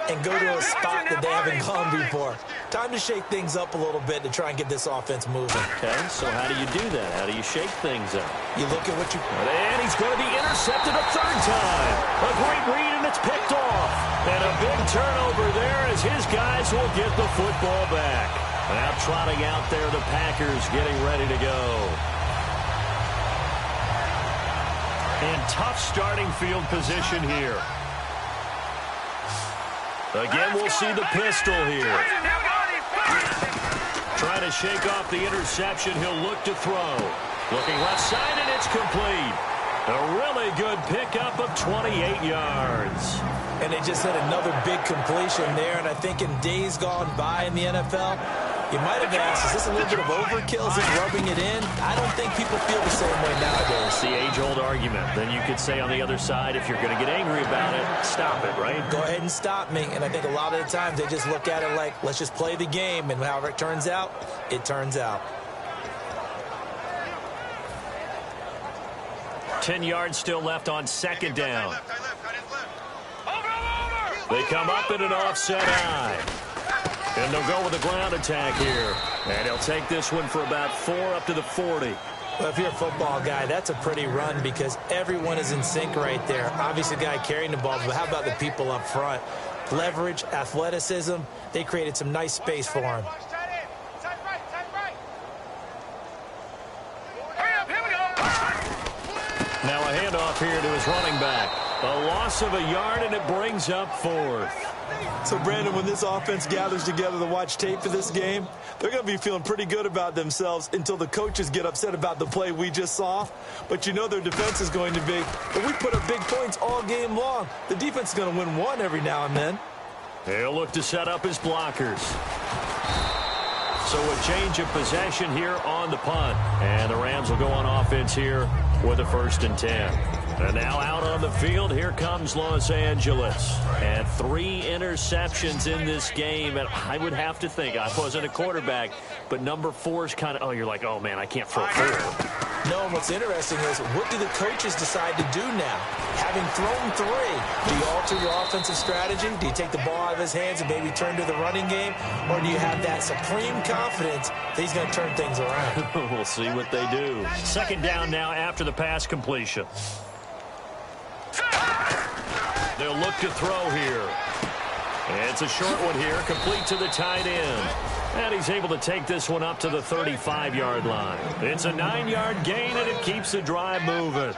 and go to a spot that they haven't gone before. Time to shake things up a little bit to try and get this offense moving. Okay, so how do you do that? How do you shake things up? You look at what you... And he's going to be intercepted a 3rd time. A great read, and it's picked off. And a big turnover there as his guys will get the football back. Now trotting out there, the Packers getting ready to go. In tough starting field position here. Again, we'll see the pistol here. Trying to shake off the interception. He'll look to throw. Looking left side, and it's complete. A really good pickup of 28 yards. And they just had another big completion there. And I think in days gone by in the NFL, you might have asked, is this a little bit of overkill? Is this rubbing it in? I don't think people feel the same way nowadays. It's the age-old argument. Then you could say on the other side, if you're going to get angry about it, stop it, right? Go ahead and stop me. And I think a lot of the times they just look at it like, let's just play the game. And however it turns out, it turns out. 10 yards still left on 2nd down. They come up in an offset eye. And they'll go with a ground attack here. And he'll take this one for about 4 up to the 40. Well, if you're a football guy, that's a pretty run because everyone is in sync right there. Obviously, the guy carrying the ball, but how about the people up front? Leverage, athleticism, they created some nice space for him. Now a handoff here to his running back. A loss of a yard, and it brings up 4th. So, Brandon, when this offense gathers together to watch tape for this game, they're going to be feeling pretty good about themselves until the coaches get upset about the play we just saw. But you know their defense is going to be, but we put up big points all game long. The defense is going to win one every now and then. He'll look to set up his blockers. So a change of possession here on the punt. And the Rams will go on offense here with a 1st and 10. And now out on the field, here comes Los Angeles. And 3 interceptions in this game. And I would have to think, I wasn't a quarterback, but number 4 is kind of, you're like, oh, man, I can't throw 4. No, and what's interesting is, what do the coaches decide to do now? Having thrown 3, do you alter your offensive strategy? Do you take the ball out of his hands and maybe turn to the running game? Or do you have that supreme confidence that he's going to turn things around? We'll see what they do. 2nd down now after the pass completion. They'll look to throw here. And it's a short one here, complete to the tight end. And he's able to take this one up to the 35-yard line. It's a 9-yard gain, and it keeps the drive moving.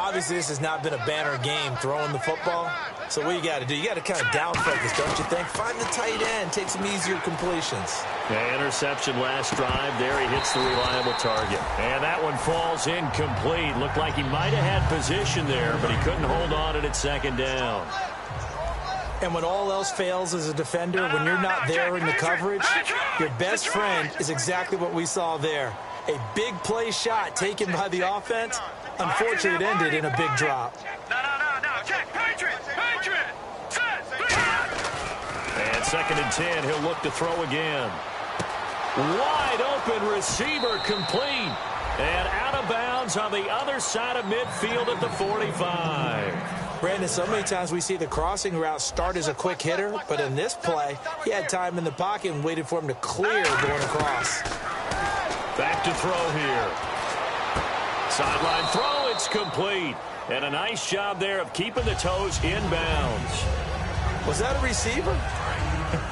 Obviously, this has not been a banner game throwing the football. So what you got to do, you got to kind of down focus, don't you think? Find the tight end, take some easier completions. Yeah, interception last drive. There he hits the reliable target. And that one falls incomplete. Looked like he might have had position there, but he couldn't hold on at second down. And when all else fails as a defender, when you're not there in the coverage, your best friend is exactly what we saw there. A big play shot taken by the offense. Unfortunately, it ended in a big drop. And 2nd and 10, he'll look to throw again. Wide open receiver complete. And out of bounds on the other side of midfield at the 45. Brandon, so many times we see the crossing route start as a quick hitter, but in this play, he had time in the pocket and waited for him to clear going across. Back to throw here. Sideline throw, it's complete. And a nice job there of keeping the toes inbounds. Was that a receiver?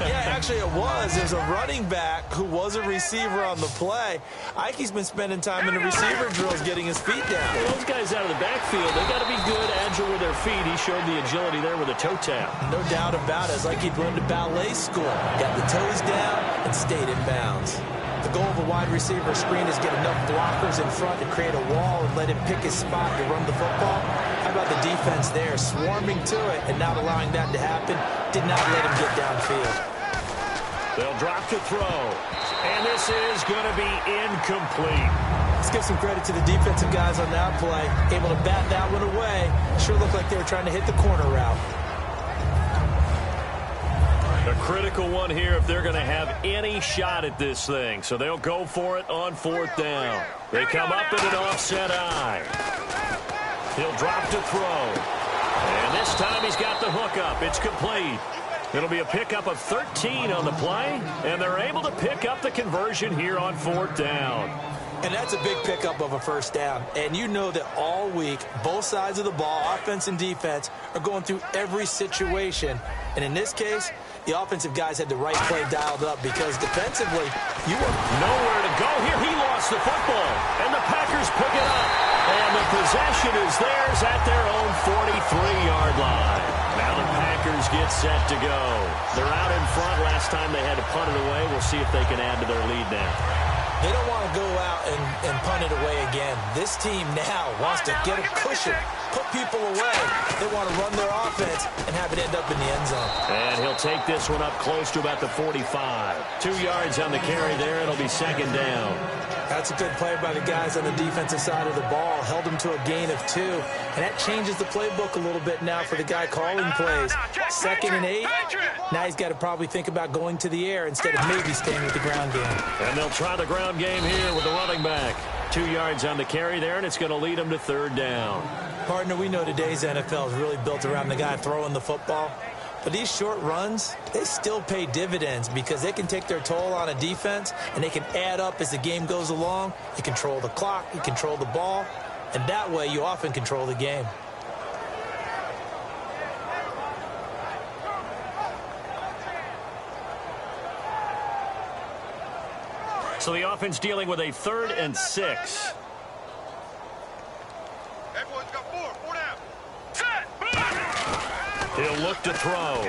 Yeah, actually it was. There's a running back who was a receiver on the play. Ikey's been spending time in the receiver drills getting his feet down. Well, those guys out of the backfield, they got to be good, agile with their feet. He showed the agility there with a toe tap. No doubt about it. It's like he'd learned to ballet school. Got the toes down and stayed in bounds. The goal of a wide receiver screen is get enough blockers in front to create a wall and let him pick his spot to run the football. How about the defense there, swarming to it and not allowing that to happen? Did not let him get downfield. They'll drop to throw. And this is going to be incomplete. Let's give some credit to the defensive guys on that play. Able to bat that one away. Sure looked like they were trying to hit the corner route. A critical one here if they're going to have any shot at this thing. So they'll go for it on 4th down. They come up in an offset eye. He'll drop to throw. And this time he's got the hook up. It's complete. It'll be a pickup of 13 on the play. And they're able to pick up the conversion here on 4th down. And that's a big pickup of a 1st down. And you know that all week, both sides of the ball, offense and defense, are going through every situation. And in this case, the offensive guys had the right play dialed up because defensively, you were nowhere to go here. He lost the football, and the Packers pick it up. And the possession is theirs at their own 43-yard line. Now the Packers get set to go. They're out in front. Last time they had to punt it away. We'll see if they can add to their lead now. They don't want to go out and punt it away again. This team now wants to get a cushion, put people away. They want to run their offense and have it end up in the end zone. And he'll take this one up close to about the 45. 2 yards on the carry there. It'll be 2nd down. That's a good play by the guys on the defensive side of the ball. Held them to a gain of 2. And that changes the playbook a little bit now for the guy calling plays. 2nd and 8. Now he's got to probably think about going to the air instead of maybe staying with the ground game. And they'll try the ground game here with the running back. 2 yards on the carry there, and it's going to lead them to 3rd down. Partner, we know today's NFL is really built around the guy throwing the football. But these short runs, they still pay dividends because they can take their toll on a defense, and they can add up as the game goes along. You control the clock, you control the ball, and that way you often control the game. So the offense dealing with a 3rd and 6. Everyone's got 4 down. Set. He'll look to throw.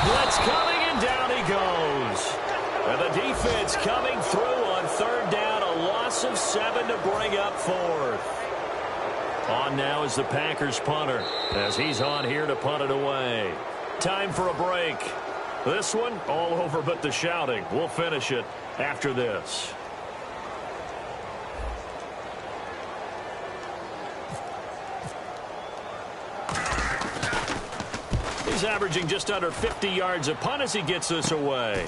Blitz coming, and down he goes. And the defense coming through on 3rd down. A loss of 7 to bring up 4th. On now is the Packers punter as he's on here to punt it away. Time for a break. This one all over but the shouting. We'll finish it after this. He's averaging just under 50 yards a punt as he gets this away.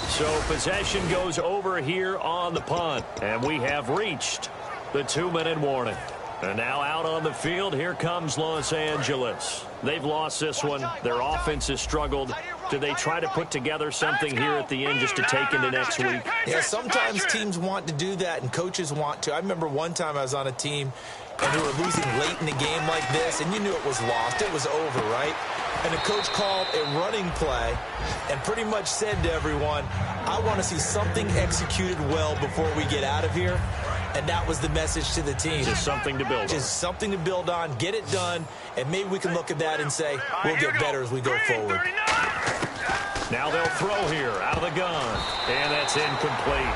So possession goes over here on the punt. And we have reached the 2-minute warning. And now out on the field, here comes Los Angeles. They've lost this one. Their offense has struggled. Do they try to put together something here at the end just to take into next week? Yeah, sometimes teams want to do that and coaches want to. I remember one time I was on a team and we were losing late in the game like this, and you knew it was lost. It was over, right? And the coach called a running play and pretty much said to everyone, I want to see something executed well before we get out of here. And that was the message to the team. Just something to build on. Just something to build on, get it done, and maybe we can look at that and say, we'll get better as we go forward. Now they'll throw here out of the gun, and that's incomplete.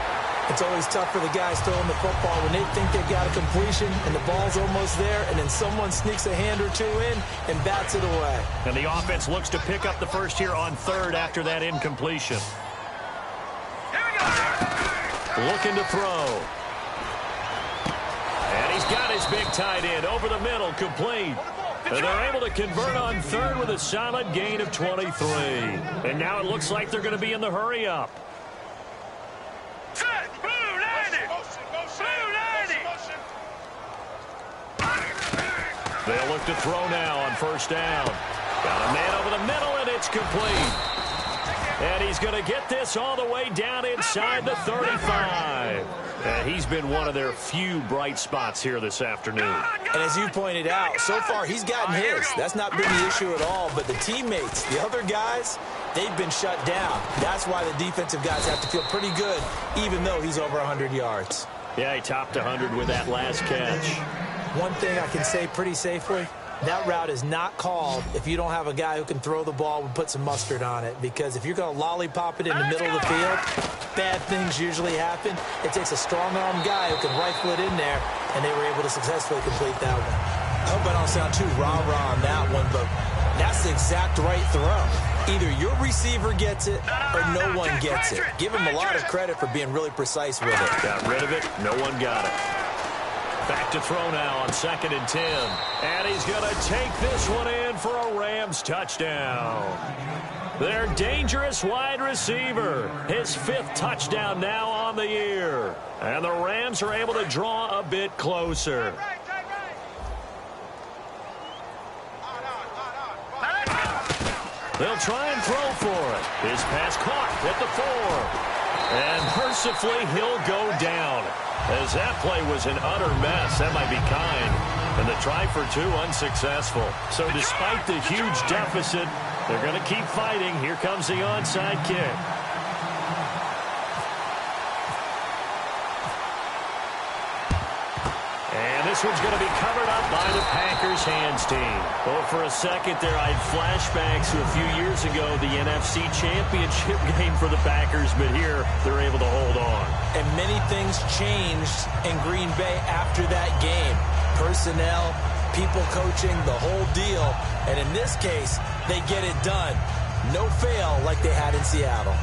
It's always tough for the guys throwing the football when they think they've got a completion and the ball's almost there, and then someone sneaks a hand or two in and bats it away. And the offense looks to pick up the first here on third after that incompletion. Looking to throw. And he's got his big tight end over the middle, complete. And they're able to convert on third with a solid gain of 23. And now it looks like they're going to be in the hurry-up. They'll look to throw now on first down. Got a man over the middle, and it's complete. And he's going to get this all the way down inside the 35. And he's been one of their few bright spots here this afternoon. And as you pointed out, so far he's gotten his. That's not been the issue at all. But the teammates, the other guys, they've been shut down. That's why the defensive guys have to feel pretty good, even though he's over 100 yards. Yeah, he topped 100 with that last catch. One thing I can say pretty safely, that route is not called if you don't have a guy who can throw the ball and put some mustard on it. Because if you're going to lollipop it in the middle of the field, bad things usually happen. It takes a strong-arm guy who can rifle it in there, and they were able to successfully complete that one. I hope I don't sound too rah-rah on that one, but that's the exact right throw. Either your receiver gets it or no one gets it. Give him a lot of credit for being really precise with it. Got rid of it. No one got it. Back to throw now on 2nd and 10. And he's going to take this one in for a Rams touchdown. Their dangerous wide receiver. His 5th touchdown now on the year. And the Rams are able to draw a bit closer. They'll try and throw for it. His pass caught at the 4. And mercifully, he'll go down. As that play was an utter mess. That might be kind. And the try for 2 unsuccessful. So despite the huge deficit, they're going to keep fighting. Here comes the onside kick. And this one's going to be covered up by the Packers hands team. Well, for a second there, I had flashbacks to a few years ago, the NFC Championship game for the Packers, but here they're able to hold on. And many things changed in Green Bay after that game. Personnel, people coaching, the whole deal. And in this case, they get it done. No fail like they had in Seattle.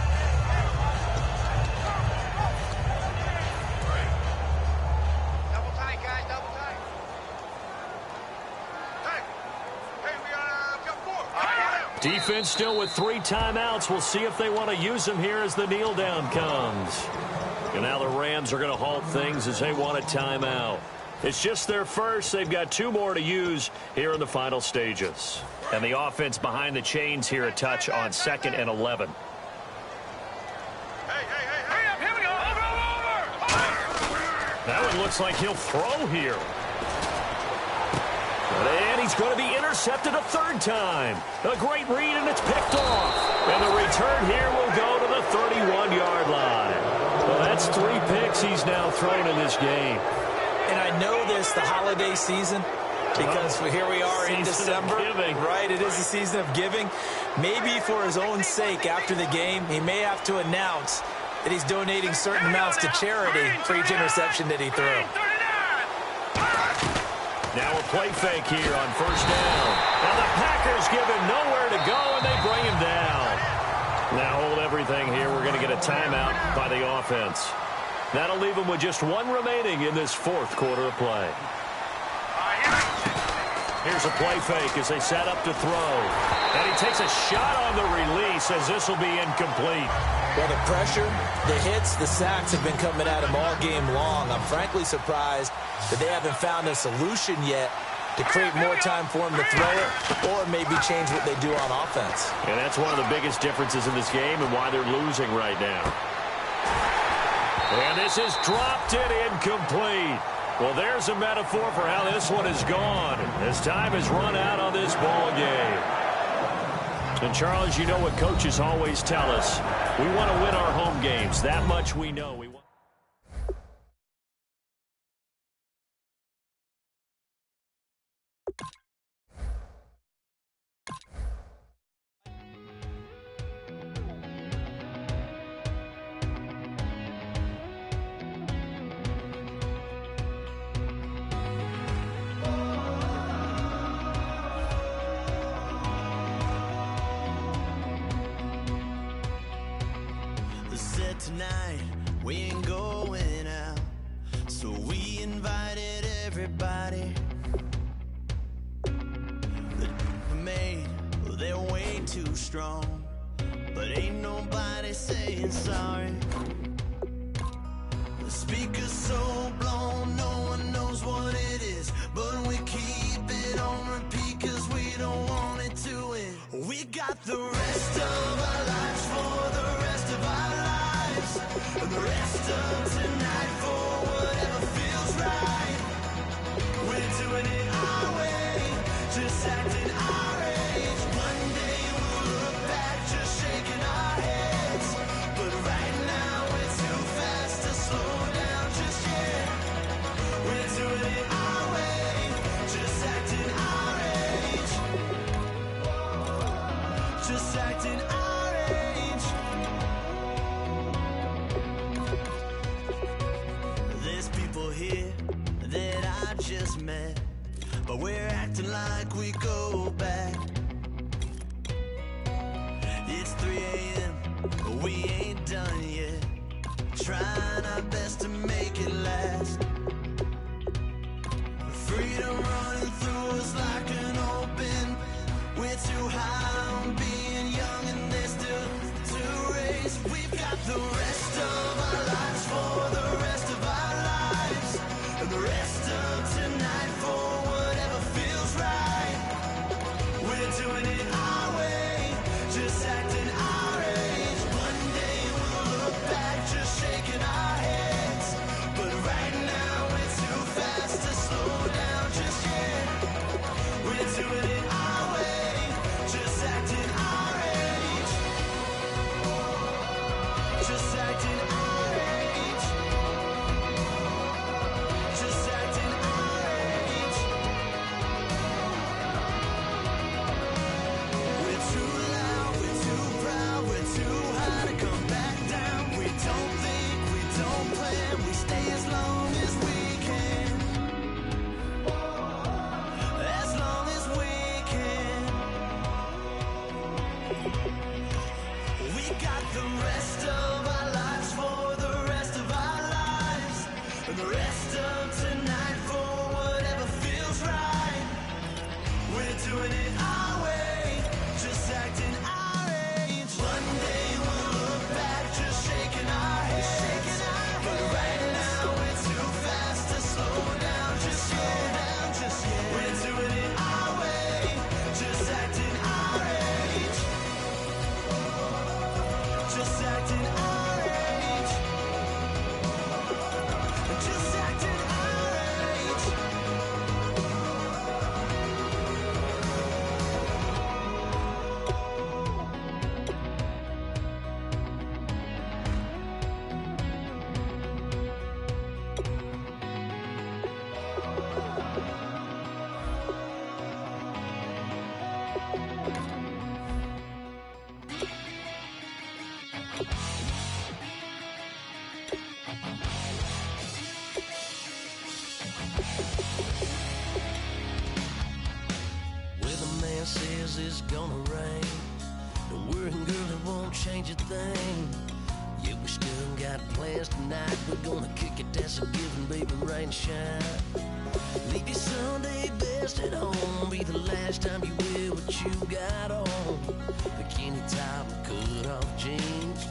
Defense still with 3 timeouts. We'll see if they want to use them here as the kneel down comes. And now the Rams are going to halt things as they want a timeout. It's just their first. They've got 2 more to use here in the final stages. And the offense behind the chains here a touch on 2nd and 11. That one looks like he'll throw here. And he's going to be intercepted a 3rd time. A great read, and it's picked off. And the return here will go to the 31-yard line. Well, that's 3 picks he's now thrown in this game. And I know this, the holiday season, because here we are in December. Right, it is the season of giving. Maybe for his own sake after the game, he may have to announce that he's donating certain amounts to charity for each interception that he threw. Now a play fake here on first down. Now the Packers give him nowhere to go, and they bring him down. Now hold everything here. We're going to get a timeout by the offense. That'll leave them with just 1 remaining in this 4th quarter of play. Here's a play fake as they set up to throw. And he takes a shot on the release as this will be incomplete. Well, the pressure, the hits, the sacks have been coming at him all game long. I'm frankly surprised that they haven't found a solution yet to create more time for him to throw it or maybe change what they do on offense. And that's one of the biggest differences in this game and why they're losing right now. And this is dropped it incomplete. Well, there's a metaphor for how this one is gone as time has run out on this ball game. And, Charles, you know what coaches always tell us. We want to win our home games. That much we know. night, we ain't going out, so we invited everybody. The maid, well, they're way too strong, but ain't nobody saying sorry. The speaker's so blown, no one knows what it is, but we keep it on repeat cause we don't want it to end. We got the rest of our lives for the rest of our lives, and the rest of tonight for whatever feels right. We're doing it our way, just acting our age. One day we'll look back just shaking our heads, but right now we're too fast to slow down just yet. We're doing it our way, just acting our age, just acting our age. There's people here that I just met, but we're acting like we go back. It's 3 a.m., but we ain't done yet, trying our best to make it last. Freedom running through us like an open. We're too high on being young and there's still to race. We've got the rest of our lives for the rest of our lives, and the rest of tonight for whatever feels right. We're doing it our way, just acting our age. One day we'll look back just shaking our heads, but right now we're too fast to slow down just yet. We're doing it our way, just acting our age, just acting our age, just acting our age. We're too loud, we're too proud, we're too high to come back down. We don't think, we don't plan, we stay as long as we can, as long as we can. We got the rest of our lives for the rest of our lives, and the rest of tonight for whatever feels right. We're doing it our way, just acting our age. One day we'll look back just shaking our heads, but right now we're too fast to slow down just yet. We're doing it our way, just acting our age, just acting our age, just acting our age. Weatherman says it's gonna rain. Don't worry, girl, it won't change a thing. Yeah, we still got plans tonight. We're gonna kick it, that's a given, baby, rain and shine. Leave your Sunday best at home. Be the last time you wear what you got on. Bikini top and cut off jeans.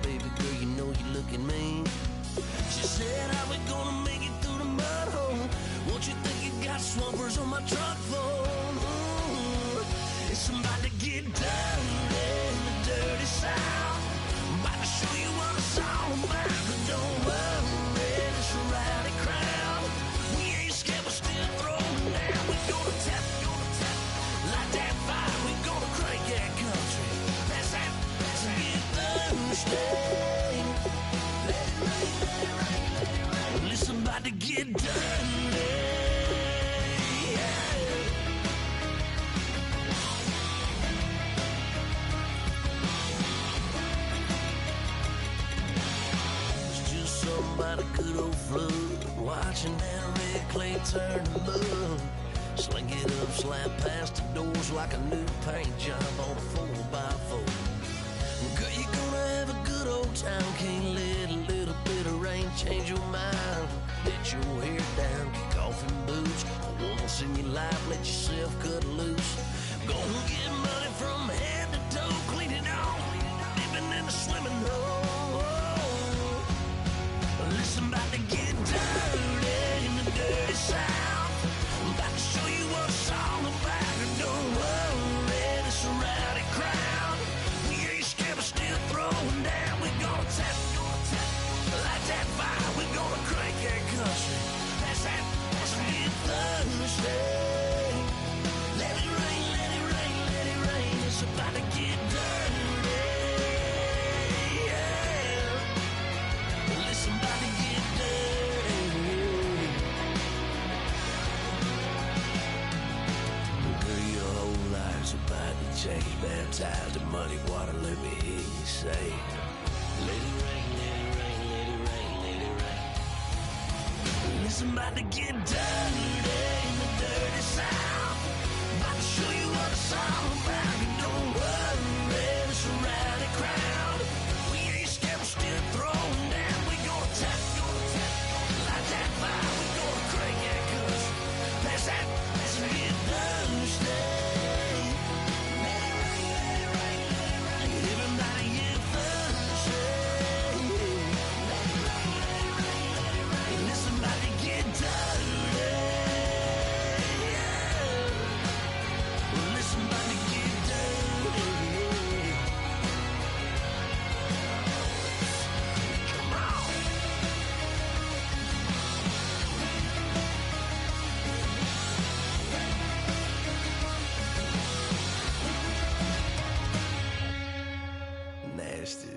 Baby girl, you know you're looking mean. She said, how we gonna make it through the mud hole? Won't you think you got swampers on my truck phone? Ooh, it's about to get dirty in the dirty south. About to show you what it's all about. But don't worry, it's a rowdy crowd. We ain't scared, we're still throwing down. We're gonna tap, light that fire. We're gonna crank that country. That's and get thirsty. Let it rain, let it rain, let it rain. Well, it's about to get dirty. Yeah. It's just somebody good old flood, watching that red clay turn to mud. Sling it up, slap past the doors like a new paint job on a 4x4. Girl, you're gonna have a good old time. Can't let a little bit of rain change your mind. Let your hair down, kick off in boots. Once in your life, let yourself cut loose. Gonna get money from head to toe, clean it off, living in a swimming hole. Listen, about to get dirty in the dirty South. I'm about to show you what it's all about. And don't worry, this a rowdy crowd. We ain't scared, but still throwing down. We're gonna tap, light that fire. We're gonna crank that country. That's that, let's get Thursday. Let it rain, let it rain, let it rain. It's about to get dirty. Yeah. Listen, about to get dirty. Girl, your whole life's about to change. Baptized in muddy water, let me hear you say, let it rain, let it rain, let it rain, let it rain. Listen, about to get dirty in the dirty South. About to show you what it's all about. And don't worry, it's a rowdy crowd. We ain't scared, we're still throwing down. We gonna tap, light that fire. We gonna crank that country. Pass that, let's get Thursday. Let it rain, let it rain, let it rain. Everybody get Thursday. Let it rain, let it rain, let it rain. Listen, about to get dirty. Yeah. Listen, about to get dirty. Come on. Nasty.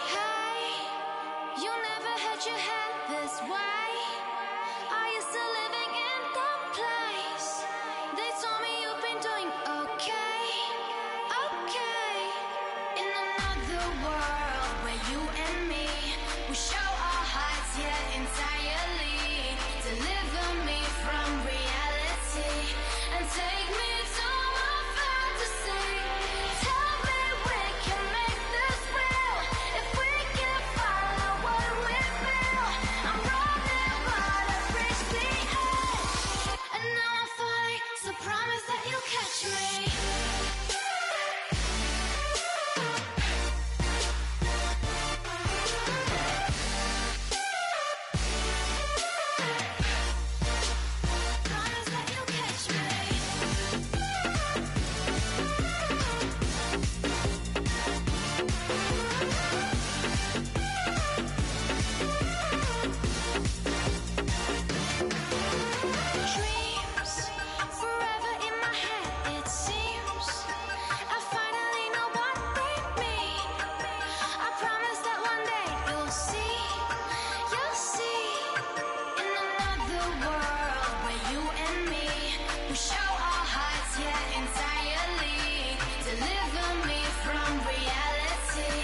Hey, you never had your head this way. Are you still living in that place? They told me you've been doing okay, okay. In another world where you and me, we show our hearts here entirely. Deliver me from reality and take me to my fantasy. Tell me we can make this real if we can follow what we feel. I'm running, but I've reached the edge, and now I'm falling. So promise that you'll catch me. Promise that you'll catch me. Dreams forever in my head, it seems. I finally know what they mean. I promise that one day you'll see. In another world where you and me, we show our hearts here entirely. Deliver me from reality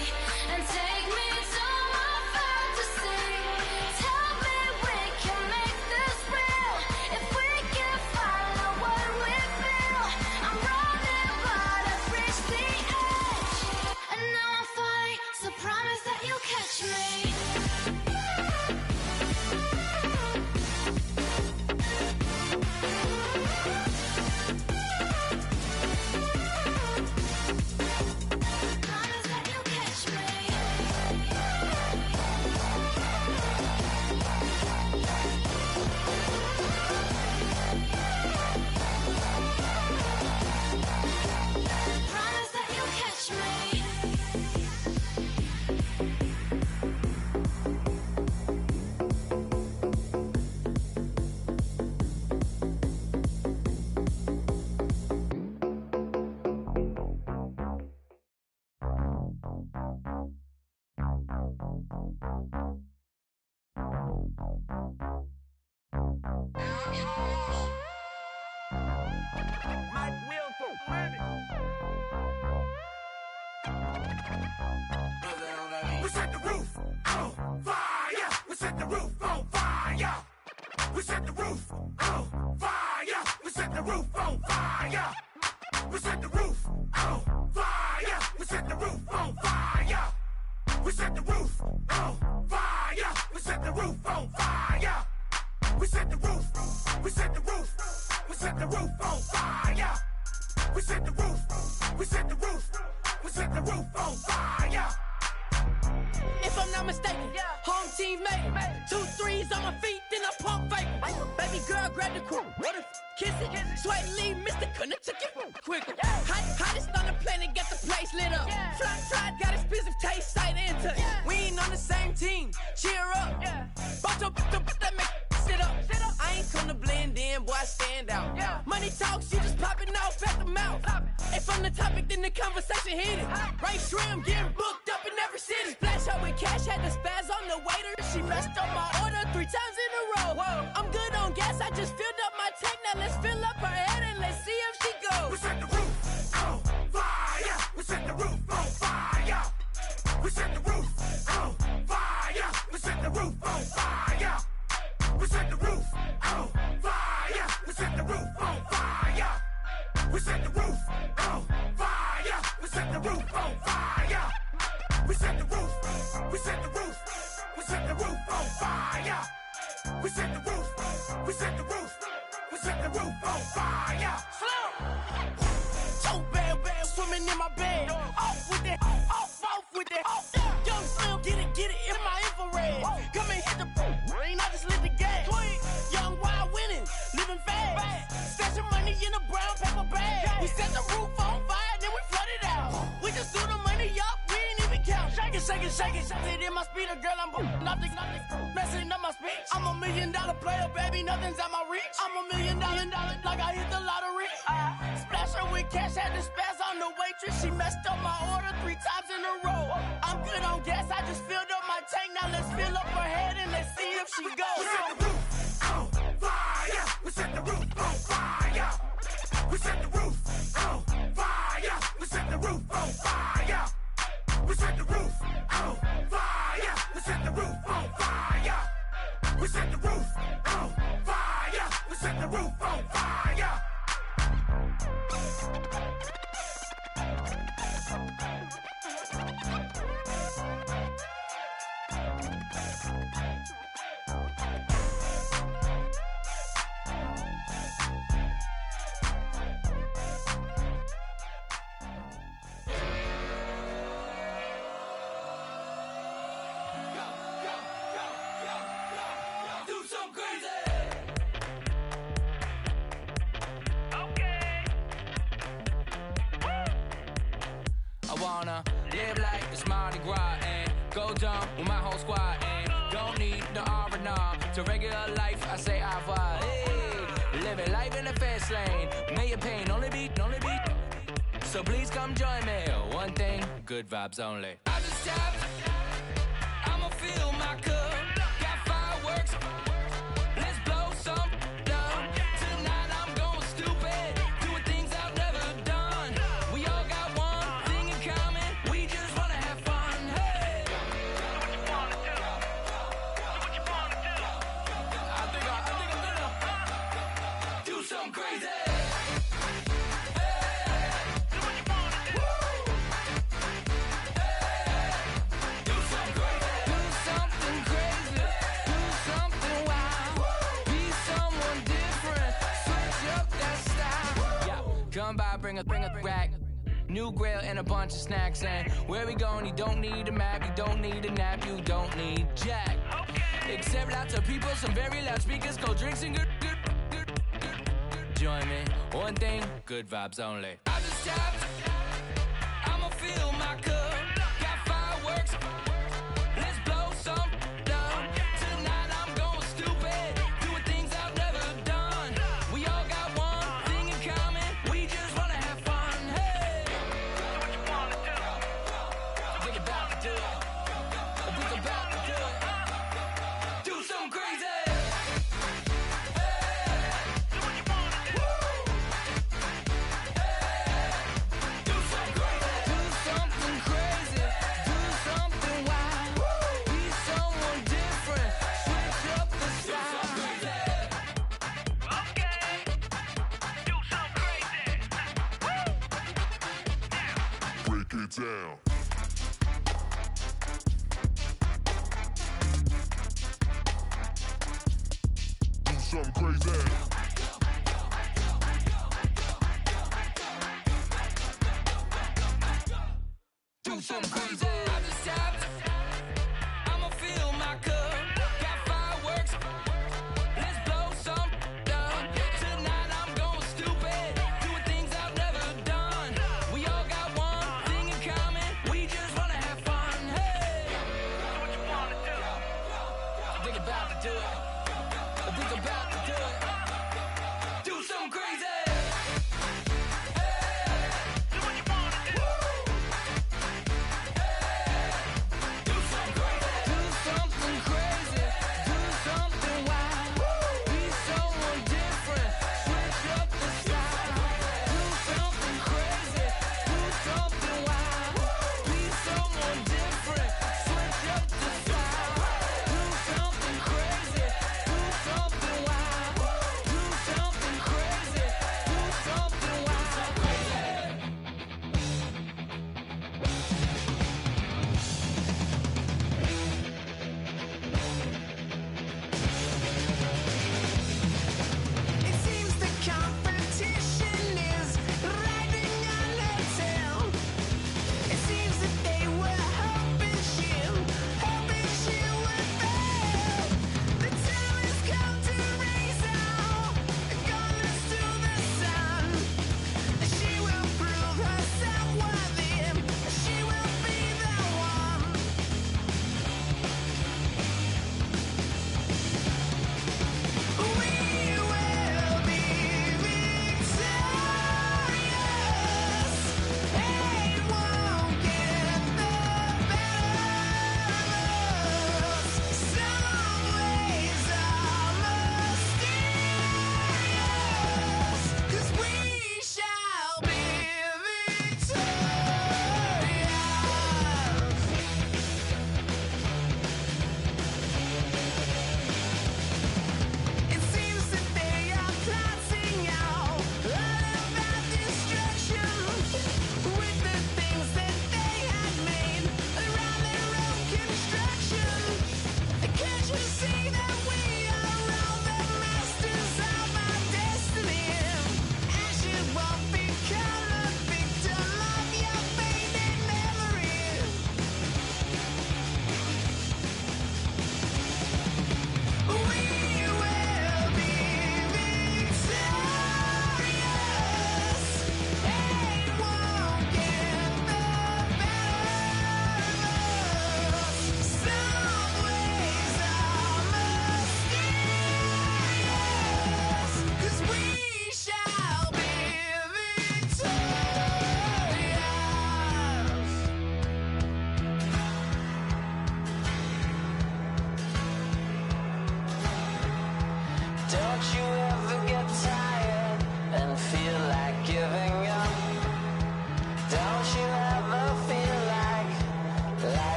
and take me to my fantasy. Tell me we can make this real if we can follow what we feel. I'm running, but I've reached the edge, and now I'm falling. So promise that you'll catch me. We set the roof on fire. We set the roof on fire. We set the roof on fire. We set the roof on fire. We set the roof on fire. We set the roof on fire. We set the roof on fire. We set the roof on fire. We set the roof. We set the roof. We set the roof on fire. We set the roof. We set the roof. We set the roof on fire. If I'm not mistaken, home team made it. 2 3s on my feet, then I pump fake. Baby girl, grab the crew. What if kiss it? Sweat leave, Mr. Couldn't took it quicker. Hottest on the planet, get the place lit up. Fly, got expensive taste, sight into. We ain't on the same team. Cheer up. Bout your that make sit up. I ain't come to blend in, boy, I stand out. Money talks, you just popping off at the mouth. If I'm the topic, then the conversation heated. Right shrimp, getting booked up in every city. Splash out with cash, had the spaz on the waiter. She messed up my order 3 times in a row. I'm good on gas, I just filled up my tank. Now let's fill up her head and let's see if she goes. We set the roof on fire. We set the roof on fire. We set the roof on fire. We set the roof on fire. We set the roof on fire. We set the roof on fire. We set the roof on fire. We set the roof on fire. We set the roof. We set the roof. We set the roof on fire. We set the roof. We set the roof. We set the roof on fire. Slow. So bad, swimming in my bed. Off with it, off with it. Young Slim, get it in my infrared. Come and hit the rain, I just lit the gas. Young wild winning, living fast. Stashing money in a brown paper bag. We set the roof on fire, then we flood it out. We just threw the money up, we ain't even count. Shake it, shake it, shake it. Shake it in my speeder, girl, I'm nothing, messing up my speech. I'm $1 million player, baby, nothing's at my reach. I'm $1 million, like I hit the lottery. Splash her with cash, had the spaz on the waitress. She messed up my order 3 times in a row. I'm good on gas, I just filled up my tank. Now let's fill up her head and let's see if she goes. We set the roof on fire. We set the roof on fire. We set the roof on fire. We set the roof on fire. We set the roof on fire. We set the roof on fire. We set the roof on fire. We set the roof on fire. Live like it's Mardi Gras and go jump with my whole squad and don't need the R&R to regular life. I say au revoir. Hey, living life in the fast lane. May your pain only be. So please come join me. One thing, good vibes only. I just tapped. I'ma fill my cup. Got fireworks. Let's blow some down. Tonight I'm going stupid. Doing things I've never done. We all got one thing in common. We just wanna have fun. Hey. What you wanna do? What you wanna do? I think I'm gonna do something crazy. Come by, bring a rack. New grill and a bunch of snacks. And where we going, you don't need a map. You don't need a nap, you don't need jack. Okay. Except lots of people, some very loud speakers, cold drinks and good. Join me, one thing, good vibes only. I just tapped, I'ma fill my cup. Got fireworks, let's blow some down. Tonight I'm going stupid, doing things I've never done. We all got one thing in common, we just wanna have fun. Hey, what you wanna do? We're about to do it. We're about to do it. Do something crazy. Hey. it down. Do something crazy. Do something crazy. I just tapped. I'ma fill my cup. Got fireworks. Let's blow some up. Tonight I'm going stupid. Doing things I've never done. We all got one thing in common. We just wanna have fun. Hey, do what you wanna do. I think about to do it. I think about to do it.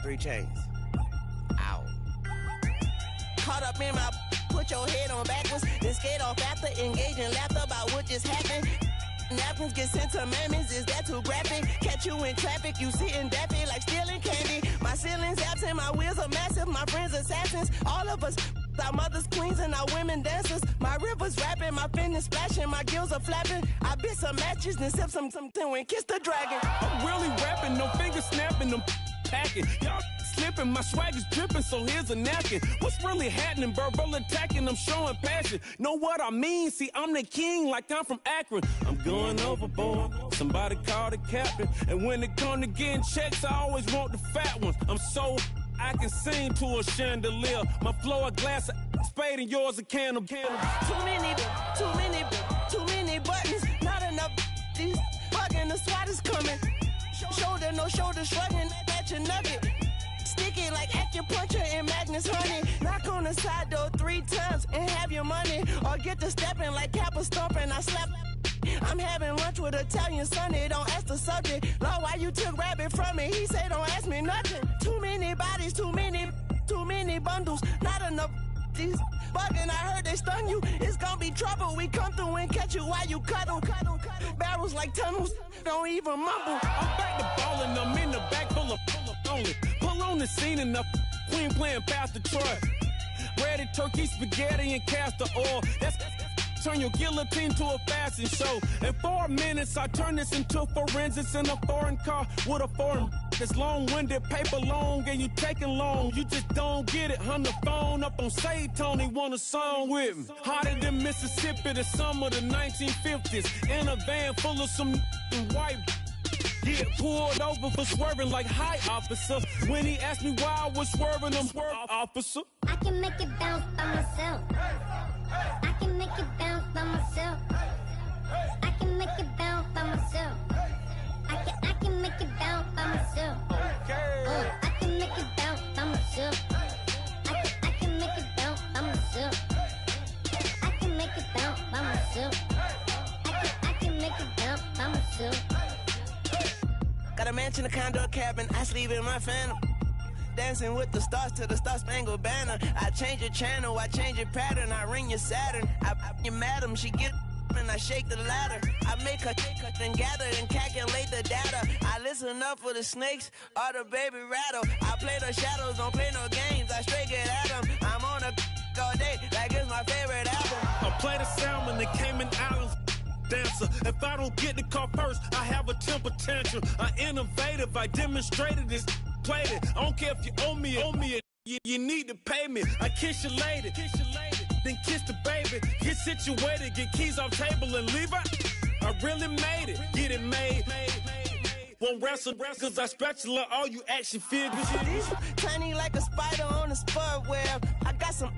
3 chains. Ow. Caught up in my, put your head on backwards, then skate off after engaging laughter about what just happened. Napkins get sent to mammies, is that too graphic? Catch you in traffic, you sitting daffy like stealing candy. My ceiling's absent, my wheels are massive, my friends assassins. All of us, our mothers queens and our women dancers. My rivers rapping, my fingers splashing, my gills are flapping. I bit some matches, then sip something and kiss the dragon. I'm really rapping, no fingers snapping, them packing. Y'all slipping, my swag is dripping, so here's a napkin. What's really happening? Verbal attacking, I'm showing passion. Know what I mean? See, I'm the king like I'm from Akron. I'm going overboard, somebody call the captain. And when it come to getting checks, I always want the fat ones. I'm so I can sing to a chandelier. My flow a glass of spade and yours a can of candle. Too many buttons, not enough. These fucking the SWAT is coming. Shoulder, no shoulder shrugging at your nugget. Sticky like acupuncture and Magnus honey. Knock on the side door 3 times and have your money. Or get to stepping like Kappa stomping. I slap. I'm having lunch with Italian Sonny. Don't ask the subject. Lord, why you took rabbit from me? He say don't ask me nothing. Too many bodies, too many bundles. Not enough. These bugging, I heard they stun you. It's gonna be trouble. We come through and catch you while you cuddle. Barrels like tunnels. Don't even mumble. I'm back to ballin'. I'm in the back full of only. Pull on the scene and the queen playing Pastor Troy. Ready turkey, spaghetti, and castor oil. That's turn your guillotine to a fashion show. In 4 minutes, I turn this into forensics in a foreign car with a foreign. It's long-winded, paper long, and you taking long. You just don't get it. Hung the phone up on Say Tony, want a song with me. Hotter than Mississippi, the summer of the 1950s. In a van full of some white. Get pulled over for swerving like hi, officer. When he asked me why I was swerving, I'm officer. I can make it bounce by myself. I can make it bounce by myself. I can make it bounce by myself. I can make it bounce by myself. I can make it bounce by myself. I can make it bounce by myself. I can make it bounce by myself. I can make it bounce by myself. Got a mansion, a condo, a cabin. I sleep in my phantom. Dancing with the stars to the Star-Spangled Banner. I change your channel, I change your pattern. I ring your Saturn. I your madam, she get and I shake the ladder. I make her then gather and calculate the data. I listen up for the snakes or the baby rattle. I play the shadows, don't play no games. I straight get at them. dancer. If I don't get the car first, I have a temper tantrum. I innovative, I demonstrated this, played it. I don't care if you owe me it. You need to pay me. I kiss your lady, then kiss the baby. Get situated, get keys off table and leave her. I really made it, get it made. Won't wrestle, cause I spatula all you action figures. Tiny like a spider on a spud web. I got some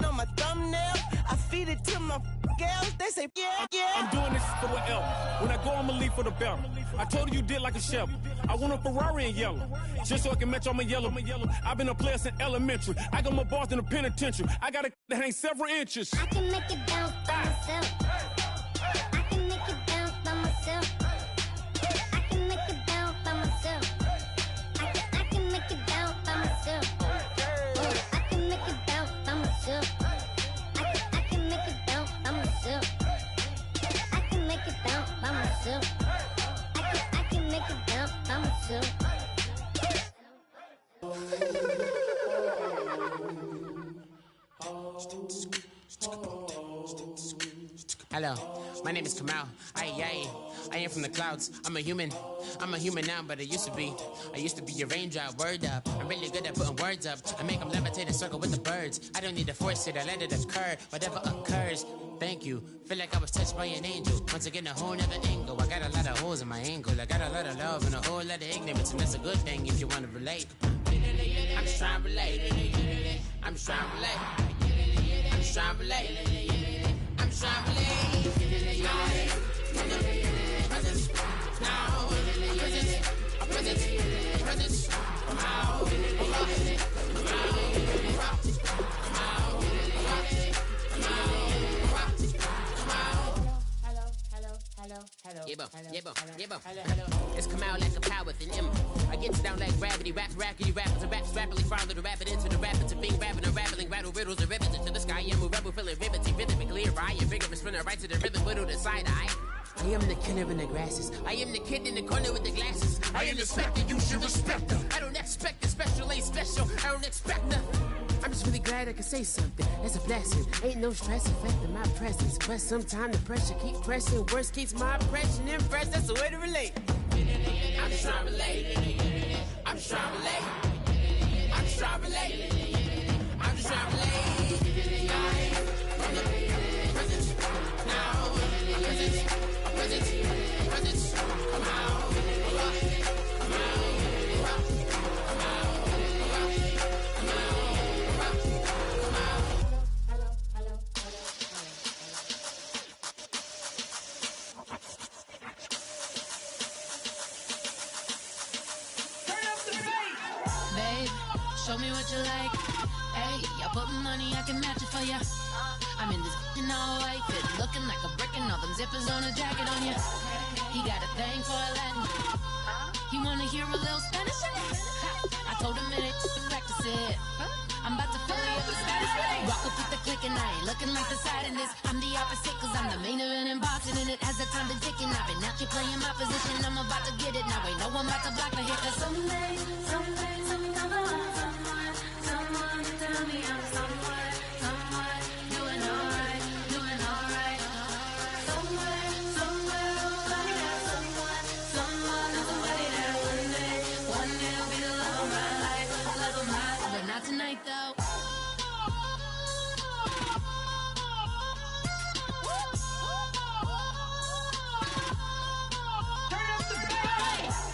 on my thumbnail. I feed it to my girls. They say, yeah. I'm doing this for the L. When I go, I'ma leave for the belt. I told you did like a chef. I want a Ferrari in yellow, just so I can match all my yellow. I've been a player since elementary. I got my boss in the penitentiary. I got a that hang several inches. I can make it bounce by myself. I can make it bounce by myself. I can make it bounce by myself. I can make it bounce by myself. I can make it bounce by myself. I can make it bounce by myself. I can make it bounce by myself. I can make it bounce by myself. Hello, my name is Kamal. I am from the clouds. I'm a human now, but I used to be a raindrop. Word up, I'm really good at putting words up. I make them levitate and circle with the birds. I don't need to force it, I let it occur. Whatever occurs, thank you. Feel like I was touched by an angel. Once again, a whole nother angle. I got a lot of holes in my angle. I got a lot of love and a whole lot of ignorance, and that's a good thing if you want to relate. I'm just trying to relate. I'm just trying to relate. I'm just trying to relate. I'm just trying to relate. Presence, now, presence, come out, It's come out like a power within him. I get down like gravity, rappers and raps rapidly follow the rapid into the rapid to being rapping and rattling, rattle riddles and rivets into the sky. I'm a rebel feeling rhythmically right, and vigorous spinner right to the rhythm, widow the side eye. I am the killer in the grasses. I am the kid in the corner with the glasses. I am the specter, you should respect them. I don't expect the special, ain't special. I don't expect nothing. I'm just really glad I can say something. That's a blessing. Ain't no stress affecting my presence. But sometimes the pressure keep pressing. Worst keeps my impression impressed. That's the way to relate. I'm just trying to relate. I'm just trying to relate. I'm just trying to relate. I'm just trying to relate. Presence, now, presence, come out, come out. Show me what you like. Hey, I put money, I can match it for ya. I'm in this in all white fit, looking like a brick and all them zippers on a jacket on ya. He got a thing for a Latin. He wanna hear a little Spanish? I told him it to practice it. I'm about to fill you up with Spanish. Walk up with the click and I ain't looking like the side in this. I'm the opposite cause I'm the main event in boxing and it has the time been ticking. I've been out here playing my position, I'm about to get it. Now ain't no one about to block the hit cause someday, something come along. Someone tell me I'm somewhere, doing alright. Somewhere, somebody that somebody that one day will be the love of my life, but not tonight though.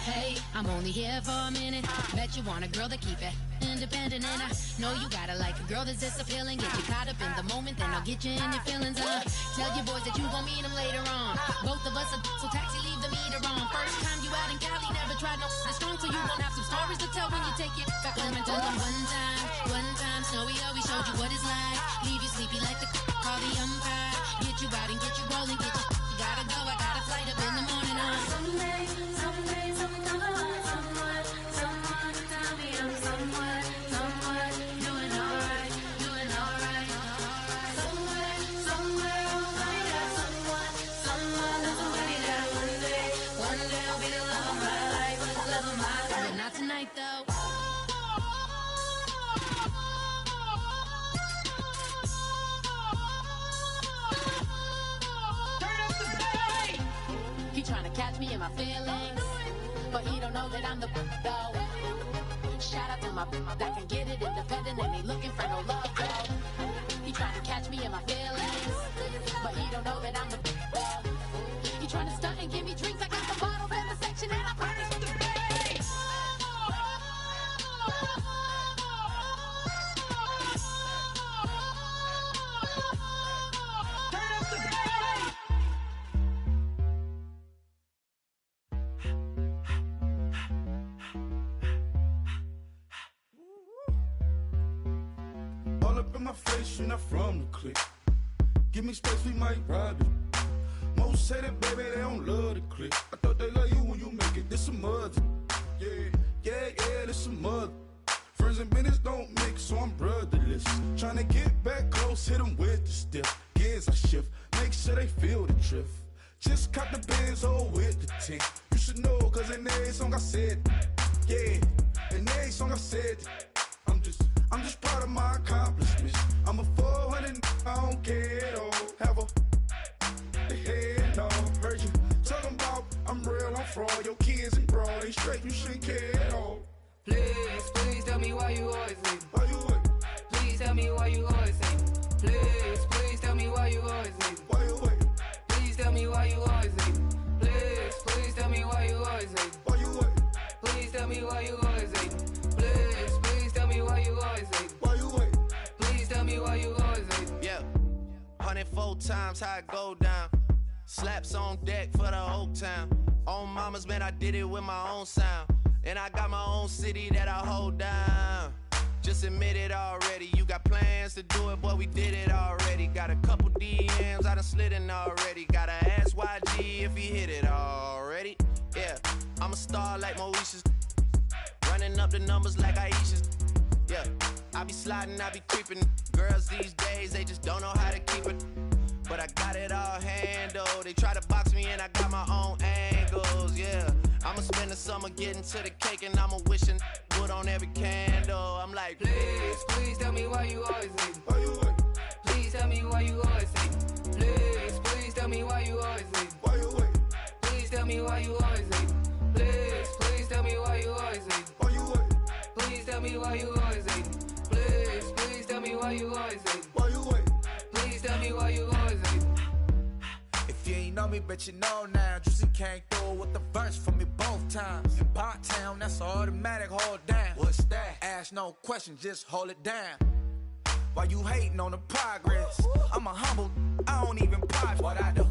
Hey, I'm only here for a minute. Bet you want a girl to keep it independent, and I know you gotta like a girl that's this appealing. Get you caught up in the moment, then I'll get you in your feelings. Tell your boys that you gon' meet them later on. Both of us are so taxi, leave the meter on. First time you out in Cali, never tried no strong, so you gon' have some stories to tell when you take it back home and tell them one time, Snowy always showed you what it's like. Leave you sleepy like the call the umpire. Get you out and get you rolling, get you gotta go. I got a flight up in the morning on someday, something come along. Someone tell me I'm somewhere, doing alright. Somewhere, somebody that somebody that one day will be the love of my life, but not tonight though. Turn up my feelings, but he don't know that I'm the though. Shout out to my that can get it independent and ain't looking for no love though. He trying to catch me in my feelings, but he don't know that I'm the though. He trying to stunt and give me drinks. I got the bottles in the section and I promise with the bass. All up in my face, you're not from the clique. Give me space, we might rob it. Most say that, baby, they don't love the clique. I thought they love you when you make it. This some mother. Yeah, this some mother. Friends and business don't mix, so I'm brotherless. Tryna get back close, hit them with the stiff. Gears I shift, make sure they feel the drift. Just cop the Benz, with the tint. You should know, cause in every song I said, yeah, in every song I said, I'm just proud of my accomplishments. I'm a 400, I don't care at all. Have a head on. Heard you talking about I'm real, I'm fraud. Your kids and broad, they straight, you shouldn't care at all. Please tell me why you always leave. Why you what? Please tell me why you always leave. Please tell me why you always leave. Why you what? Please tell me why you always leave. Please tell me why you always leave. Why you what? Please tell me why you always leave. Please tell me why you always leave. Why you what? Please tell me why you always leave. Yeah, 104 times how it go down. Slaps on deck for the whole town. On mamas, man, I did it with my own sound. And I got my own city that I hold down. Just admit it already. You got plans to do it, boy, we did it already. Got a couple DMs, I done slid in already. Gotta ask YG if he hit it already. Yeah, I'm a star like Moesha's. Running up the numbers like Aisha's. Yeah, I be sliding, I be creeping. Girls these days, they just don't know how to keep it. But I got it all handled. They try to box me and I got my own angles, yeah. I'ma spend the summer getting to the cake and I'ma wishing wood on every candle. I'm like, please tell me why you always leave. Why you what? Please tell me why you always leave. Please tell me why you always leave. Why you what? Please tell me why you always leave. Please tell me why you always leave. Why you what? Please tell me why you always leave. Please tell me why you always leave. Why you what? Please tell me why you always leave. If you ain't know me, bet you know now. Juicy came through with the verse for me both times. In Pot Town, that's automatic, hold down. What's that? Ask no question, just hold it down. Why you hating on the progress? I'm a humble, I don't even pride what I do.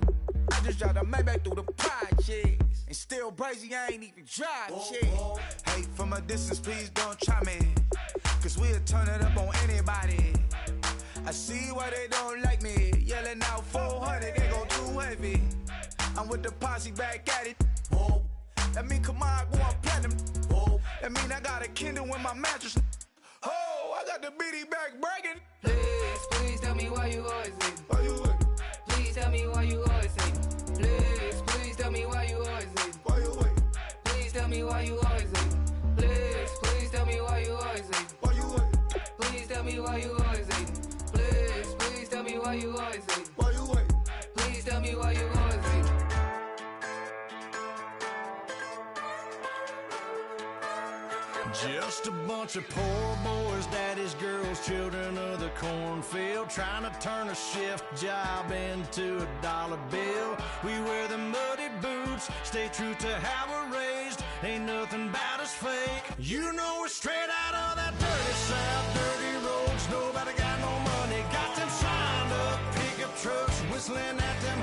I just drive the Maybach through the projects. And still brazy, I ain't even drive shit. Hate from a distance, please don't try me. Cause we'll turn it up on anybody. I see why they don't like me. Yelling out 400, they go too heavy. I'm with the posse back at it. Whoa. That mean come on, go on platinum. Whoa. That mean I got a Kindle in my mattress. Oh, I got the BD back bragging. Please tell me why you always leave. Why you what? Please tell me why you always leave. Please tell me why you always leave. Why you what? Please tell me why you always leave. Please tell me why you always leave. Why you what? Please tell me why you always leave. Please tell me why you always leave. Why you what? Please tell me why you always leave. Just a bunch of poor boys, daddy's girls, children of the cornfield, trying to turn a shift job into a dollar bill. We wear the muddy boots, stay true to how we're raised. Ain't nothing about us fake. You know we're straight out of that dirty south, dirty roads. Nobody got no money, got them signed up pickup trucks, whistling at them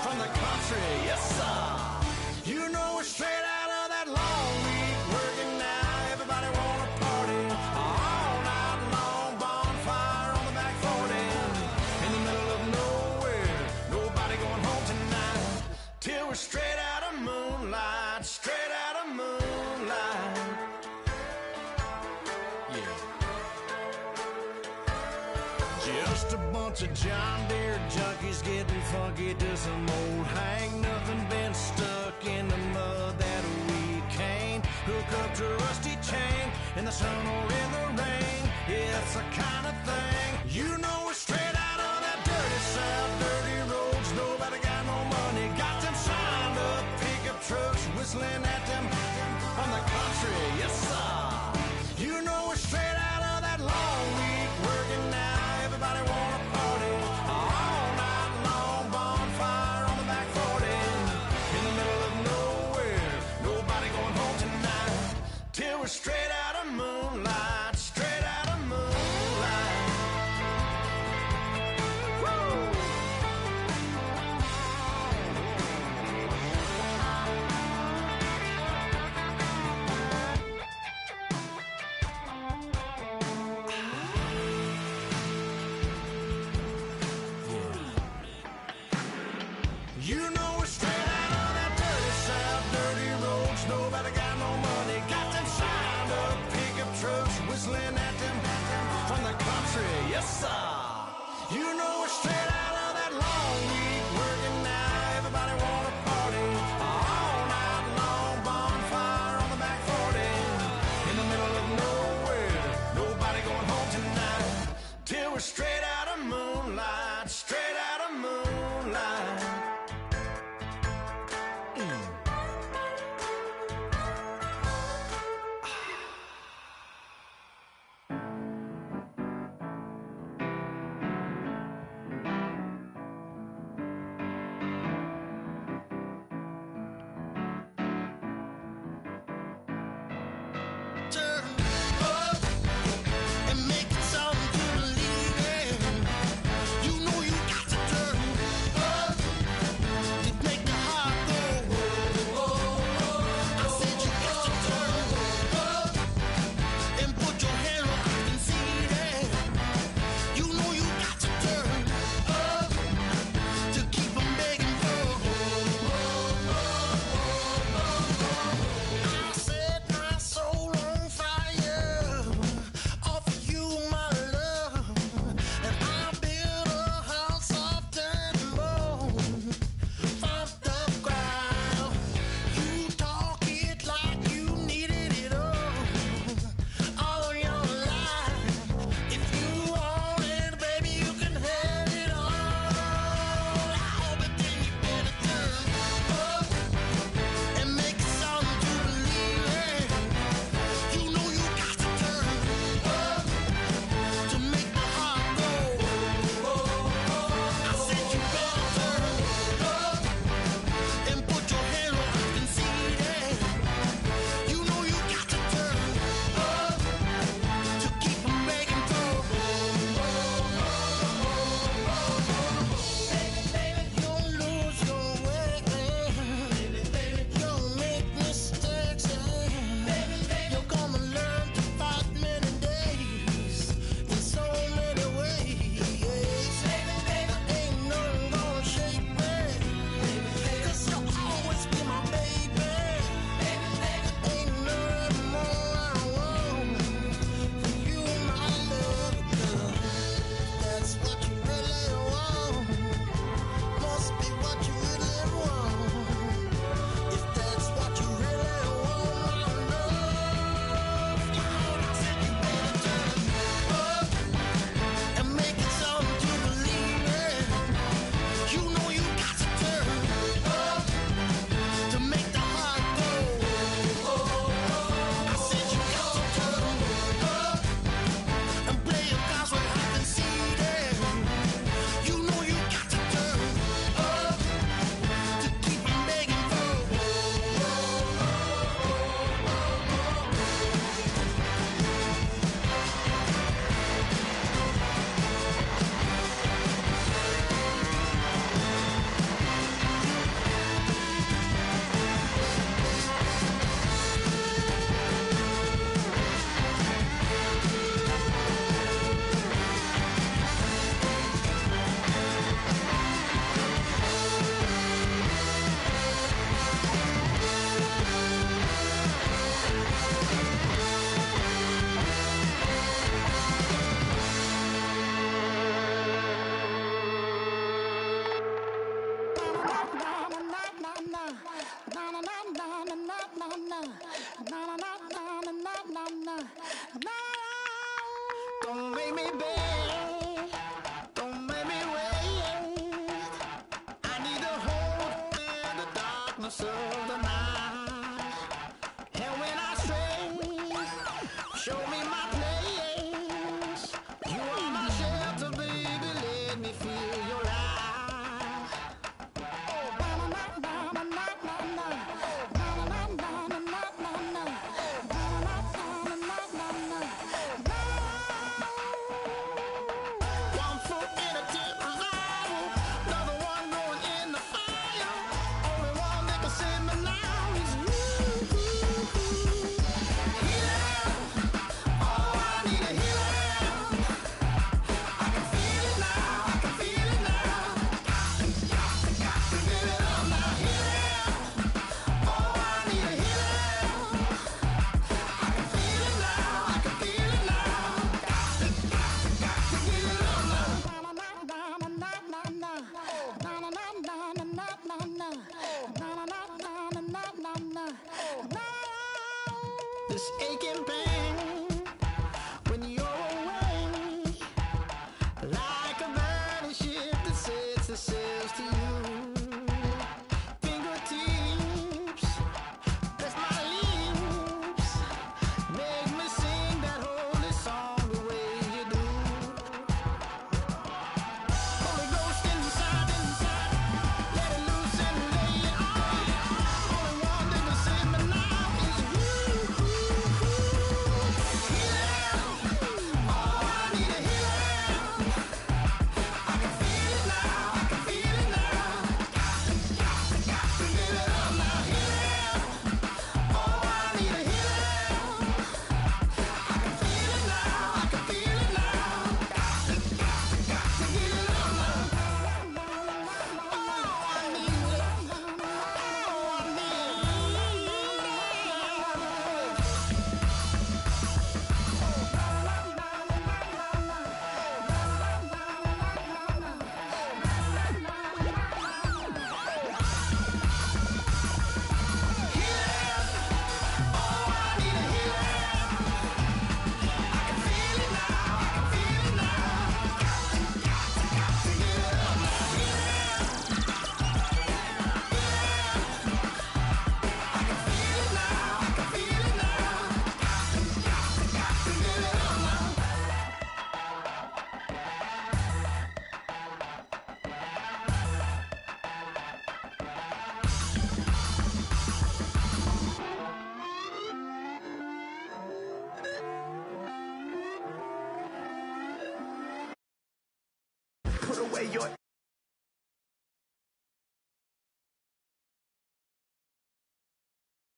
from the country. Yes, sir. You know we're straight out of that long week working now. Everybody wanna party all night long, bonfire on the back 40 in the middle of nowhere. Nobody going home tonight till we're straight out of moonlight, straight out of moonlight. Yeah. Just a bunch of John Deere junkies getting funky to some old hang. Nothing been stuck in the mud that we can't hook up to a rusty chain in the sun or in the rain. Yeah, it's the kind of thing. You know we're straight out of that dirty south, dirty roads. Nobody got no money, got them signed up pickup trucks, Yes, sir. You know we're straight out of that long week working now. Everybody wanna party all night long. Bonfire on the back 40 in the middle of nowhere. Nobody going home tonight till we're straight out of moonlight, straight out of moonlight.